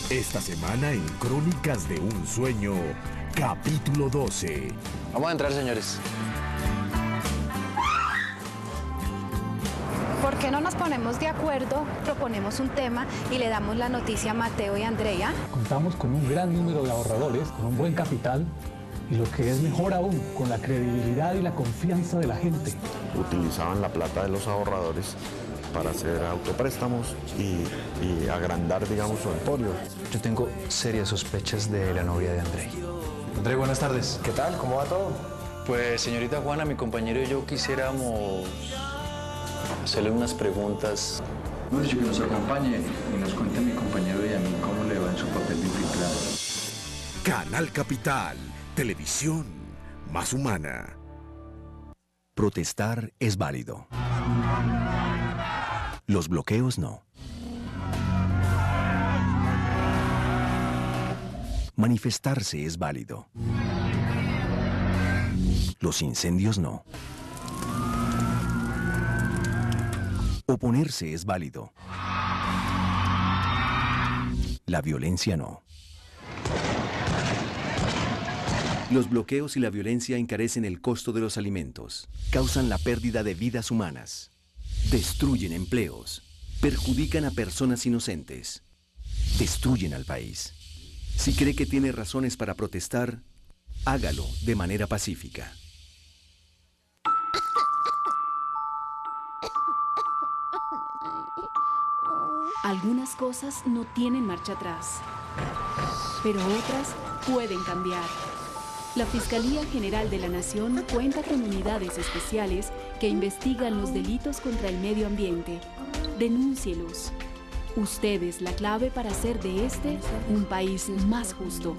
Speaker 1: Esta semana en Crónicas de un Sueño, capítulo 12.
Speaker 25: Vamos a entrar, señores.
Speaker 22: ¿Por qué no nos ponemos de acuerdo, proponemos un tema y le damos la noticia a Mateo y Andrea?
Speaker 23: Contamos con un gran número de ahorradores, con un buen capital y lo que es mejor aún, con la credibilidad y la confianza de la gente.
Speaker 24: Utilizaban la plata de los ahorradores para hacer autopréstamos y agrandar, digamos, su emporio.
Speaker 25: Yo tengo serias sospechas de la novia de André. André, buenas tardes.
Speaker 9: ¿Qué tal? ¿Cómo va todo?
Speaker 25: Pues, señorita Juana, mi compañero y yo quisiéramos hacerle unas preguntas.
Speaker 9: Hemos dicho que nos acompañe y nos cuente a mi compañero y a mí cómo le va en su papel de infiltrado.
Speaker 1: Canal Capital, televisión más humana.
Speaker 28: Protestar es válido. Los bloqueos no. Manifestarse es válido. Los incendios no. Oponerse es válido. La violencia no. Los bloqueos y la violencia encarecen el costo de los alimentos, causan la pérdida de vidas humanas, destruyen empleos, perjudican a personas inocentes, destruyen al país. Si cree que tiene razones para protestar, hágalo de manera pacífica.
Speaker 10: Algunas cosas no tienen marcha atrás, pero otras pueden cambiar. La Fiscalía General de la Nación cuenta con unidades especiales que investigan los delitos contra el medio ambiente. Denúncielos. Usted es la clave para hacer de este un país más justo.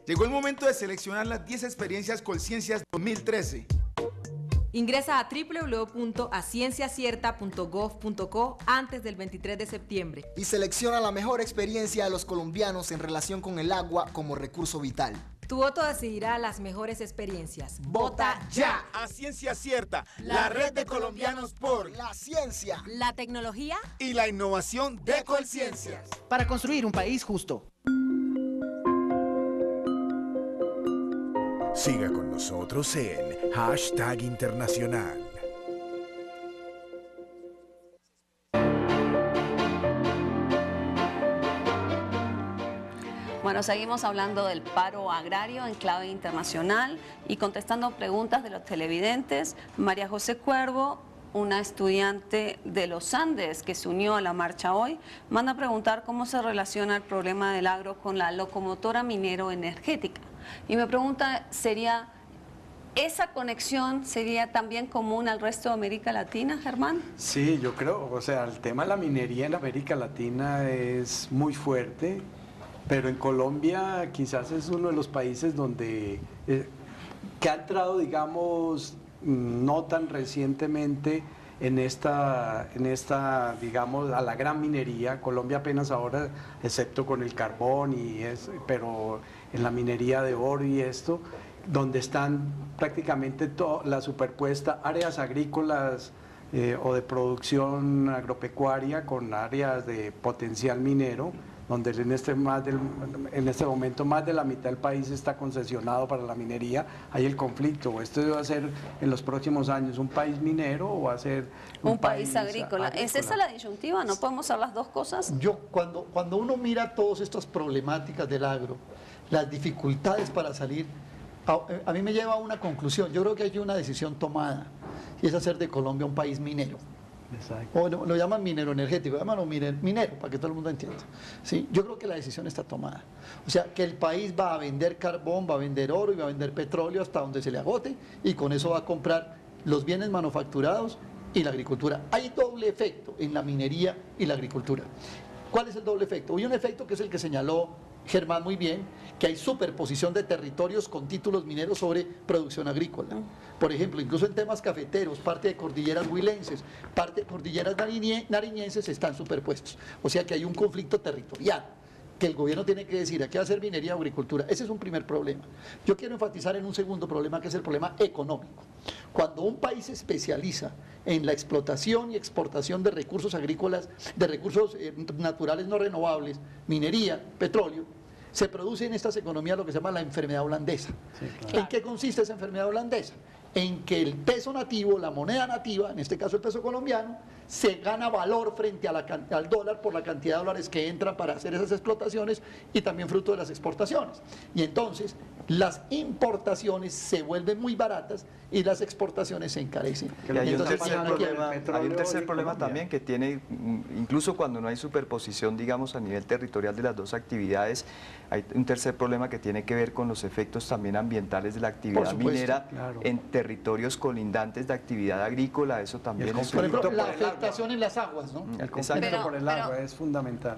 Speaker 11: Llegó el momento de seleccionar las 10 experiencias Colciencias 2013.
Speaker 12: Ingresa a www.acienciacierta.gov.co antes del 23 de septiembre.
Speaker 17: Y selecciona la mejor experiencia de los colombianos en relación con el agua como recurso vital.
Speaker 12: Tu voto decidirá las mejores experiencias.
Speaker 17: ¡Vota ya!
Speaker 11: A Ciencia Cierta, la red de colombianos por
Speaker 17: la ciencia,
Speaker 12: la tecnología
Speaker 11: y la innovación de Colciencias.
Speaker 18: Para construir un país justo.
Speaker 1: Siga con nosotros en Hashtag Internacional.
Speaker 3: Bueno, seguimos hablando del paro agrario en clave internacional y contestando preguntas de los televidentes. María José Cuervo una estudiante de los Andes que se unió a la marcha hoy, manda a preguntar cómo se relaciona el problema del agro con la locomotora minero-energética. Y me pregunta, ¿esa conexión sería también común al resto de América Latina, Germán?
Speaker 15: Sí, yo creo, o sea, el tema de la minería en América Latina es muy fuerte, pero en Colombia quizás es uno de los países donde que ha entrado, digamos, no tan recientemente en esta, digamos, a la gran minería. Colombia apenas ahora, excepto con el carbón pero en la minería de oro y esto, donde están prácticamente la superpuesta áreas agrícolas o de producción agropecuaria con áreas de potencial minero, donde en este momento más de la mitad del país está concesionado para la minería. Hay el conflicto, ¿esto va a ser en los próximos años un país minero o va a ser
Speaker 3: un país agrícola? ¿Es esa la disyuntiva? ¿No podemos hacer las dos cosas?
Speaker 14: Cuando uno mira todas estas problemáticas del agro, las dificultades para salir, a mí me lleva a una conclusión. Yo creo que hay una decisión tomada, y es hacer de Colombia un país minero. Exacto. O lo llaman minero energético, llámalo minero, para que todo el mundo entienda. ¿Sí? Yo creo que la decisión está tomada. O sea, que el país va a vender carbón, va a vender oro y va a vender petróleo hasta donde se le agote, y con eso va a comprar los bienes manufacturados y la agricultura. Hay doble efecto en la minería y la agricultura. ¿Cuál es el doble efecto? Hay un efecto que es el que señaló Germán muy bien, que hay superposición de territorios con títulos mineros sobre producción agrícola. Por ejemplo, incluso en temas cafeteros, parte de cordilleras huilenses, parte de cordilleras nariñenses están superpuestos. O sea que hay un conflicto territorial que el gobierno tiene que decir, ¿a qué va a hacer minería o agricultura? Ese es un primer problema. Yo quiero enfatizar en un segundo problema, que es el problema económico. Cuando un país se especializa en la explotación y exportación de recursos agrícolas, de recursos naturales no renovables, minería, petróleo, se produce en estas economías lo que se llama la enfermedad holandesa. Sí, claro. ¿En qué consiste esa enfermedad holandesa? En que el peso nativo, la moneda nativa, en este caso el peso colombiano, se gana valor frente a al dólar por la cantidad de dólares que entran para hacer esas explotaciones y también fruto de las exportaciones. Y entonces las importaciones se vuelven muy baratas y las exportaciones se encarecen.
Speaker 13: Y hay un tercer problema también que tiene, incluso cuando no hay superposición, digamos, a nivel territorial de las dos actividades, hay un tercer problema que tiene que ver con los efectos también ambientales de la actividad minera en territorios colindantes de actividad agrícola. Eso también es
Speaker 14: por ejemplo, la afectación en las aguas, ¿no?
Speaker 15: El conflicto por el agua es fundamental.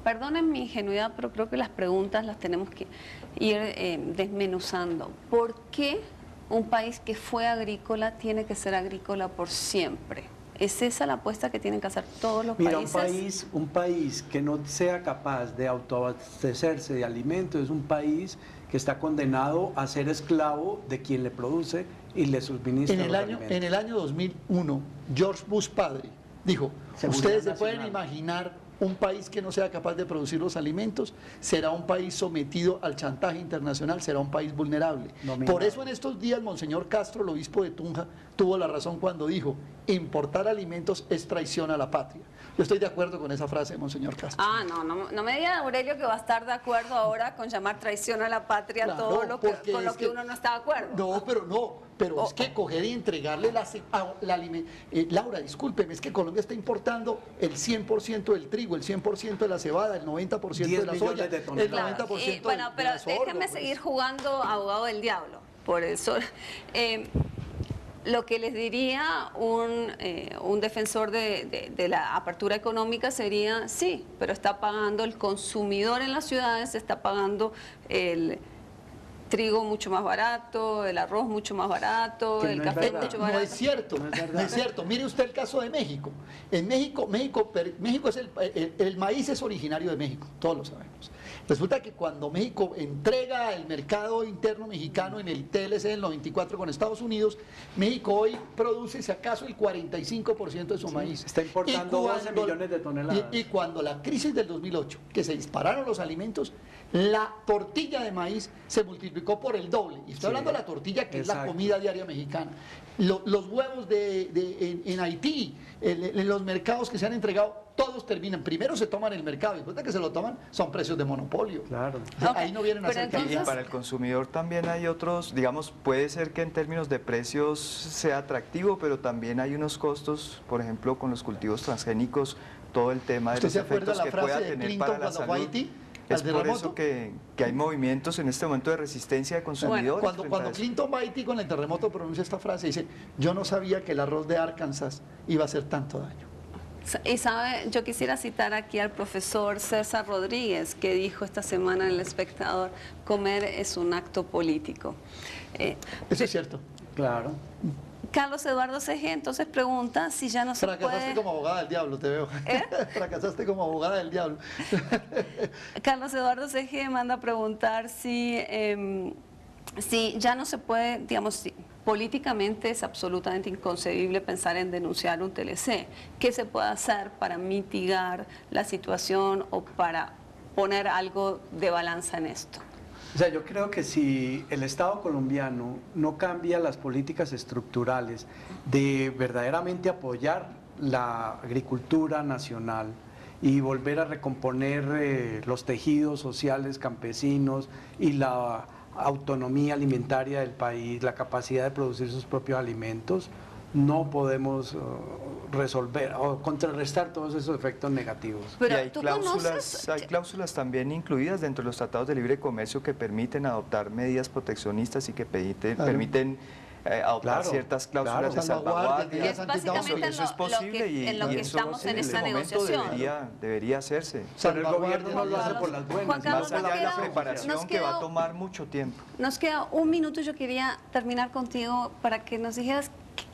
Speaker 3: Perdonen mi ingenuidad, pero creo que las preguntas las tenemos que ir desmenuzando. ¿Por qué un país que fue agrícola tiene que ser agrícola por siempre? ¿Es esa la apuesta que tienen que hacer todos los países?
Speaker 15: Un país que no sea capaz de autoabastecerse de alimentos es un país que está condenado a ser esclavo de quien le produce y le suministra los alimentos.
Speaker 14: En el año 2001, George Bush padre dijo, ustedes se pueden imaginar un país que no sea capaz de producir los alimentos, será un país sometido al chantaje internacional, será un país vulnerable. Por eso en estos días Monseñor Castro, el obispo de Tunja, tuvo la razón cuando dijo, importar alimentos es traición a la patria. Yo estoy de acuerdo con esa frase de Monseñor Castro.
Speaker 3: No me diga, Aurelio, que va a estar de acuerdo ahora con llamar traición a la patria todo lo que, con lo que uno no está de acuerdo.
Speaker 14: Pero es que coger y entregarle Laura, discúlpeme, es que Colombia está importando el 100% del trigo, el 100% de la cebada, el 90% de la soya, el 90%
Speaker 3: bueno, pero déjenme seguir jugando abogado del diablo. Por eso, lo que les diría un defensor de la apertura económica sería, sí, pero está pagando el consumidor en las ciudades, está pagando el trigo mucho más barato, el arroz mucho más barato, el café mucho más barato.
Speaker 14: No es cierto. Mire usted el caso de México. En México es el maíz es originario de México, todos lo sabemos. Resulta que cuando México entrega el mercado interno mexicano en el TLC del 94 con Estados Unidos, México hoy produce, si acaso, el 45% de su maíz.
Speaker 15: Está importando 12 millones de toneladas.
Speaker 14: Y cuando la crisis del 2008, que se dispararon los alimentos, la tortilla de maíz se multiplicó multiplicó por el doble. Y estoy hablando de la tortilla, que es la comida diaria mexicana. Los huevos en Haití, en los mercados que se han entregado, todos terminan. Primero se toman el mercado y después de que se lo toman, son precios de monopolio.
Speaker 15: Claro.
Speaker 14: Ahí no vienen a ser
Speaker 13: Y para el consumidor también hay otros, digamos, puede ser que en términos de precios sea atractivo, pero también hay unos costos, por ejemplo, con los cultivos transgénicos, todo el tema de los efectos que pueda tener para la salud. Es por eso que hay movimientos en este momento de resistencia de consumidores.
Speaker 14: Bueno, cuando Clinton va a Haití con el terremoto pronuncia esta frase, dice, yo no sabía que el arroz de Arkansas iba a hacer tanto daño.
Speaker 3: Y sabe, yo quisiera citar aquí al profesor César Rodríguez, que dijo esta semana en El Espectador, comer es un acto político.
Speaker 14: Eso es cierto.
Speaker 15: Claro.
Speaker 3: Carlos Eduardo CG entonces pregunta si ya no se puede...
Speaker 14: Fracasaste como abogada del diablo, te veo. Fracasaste como abogada del diablo.
Speaker 3: Carlos Eduardo CG manda a preguntar si ya no se puede, digamos, políticamente es absolutamente inconcebible pensar en denunciar un TLC. ¿Qué se puede hacer para mitigar la situación o para poner algo de balanza en esto?
Speaker 15: O sea, yo creo que si el Estado colombiano no cambia las políticas estructurales de verdaderamente apoyar la agricultura nacional y volver a recomponer los tejidos sociales campesinos y la autonomía alimentaria del país, la capacidad de producir sus propios alimentos, no podemos resolver o contrarrestar todos esos efectos negativos.
Speaker 13: Pero y hay cláusulas también incluidas dentro de los tratados de libre comercio que permiten adoptar medidas proteccionistas y que permiten adoptar ciertas cláusulas de salvaguardia.
Speaker 3: Es básicamente
Speaker 13: eso es posible
Speaker 3: en lo que estamos en esta negociación.
Speaker 13: Debería hacerse.
Speaker 15: Pero el gobierno no lo hace por las buenas.
Speaker 3: Juan Carlos,
Speaker 13: más allá de la preparación que va a tomar mucho tiempo.
Speaker 3: Nos queda un minuto y yo quería terminar contigo para que nos dijeras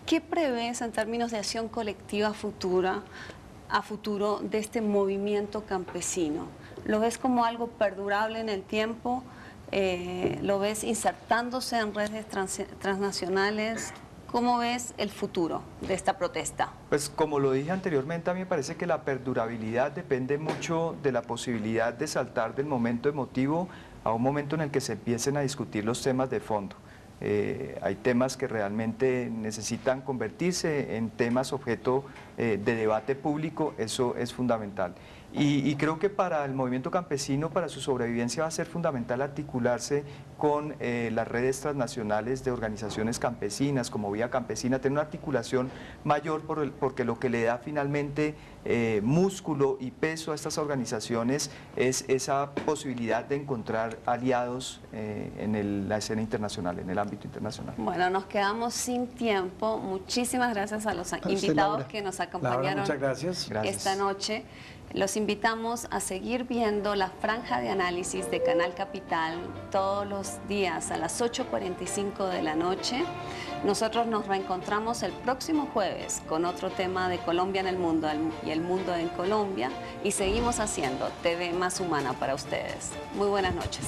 Speaker 3: qué prevés en términos de acción colectiva a futuro de este movimiento campesino. ¿Lo ves como algo perdurable en el tiempo? ¿Lo ves insertándose en redes transnacionales? ¿Cómo ves el futuro de esta protesta?
Speaker 13: Pues como lo dije anteriormente, a mí me parece que la perdurabilidad depende mucho de la posibilidad de saltar del momento emotivo a un momento en el que se empiecen a discutir los temas de fondo. Hay temas que realmente necesitan convertirse en temas objeto de debate público, eso es fundamental. Y creo que para el movimiento campesino, para su sobrevivencia, va a ser fundamental articularse con las redes transnacionales de organizaciones campesinas, como Vía Campesina, tener una articulación mayor porque lo que le da finalmente músculo y peso a estas organizaciones es esa posibilidad de encontrar aliados en la escena internacional, en el ámbito internacional.
Speaker 3: Bueno, nos quedamos sin tiempo. Muchísimas gracias a los invitados que nos acompañaron
Speaker 15: muchas gracias.
Speaker 3: Esta noche. Los invitamos a seguir viendo la franja de análisis de Canal Capital todos los días a las 8:45 de la noche. Nosotros nos reencontramos el próximo jueves con otro tema de Colombia en el mundo y el mundo en Colombia y seguimos haciendo TV más humana para ustedes. Muy buenas noches.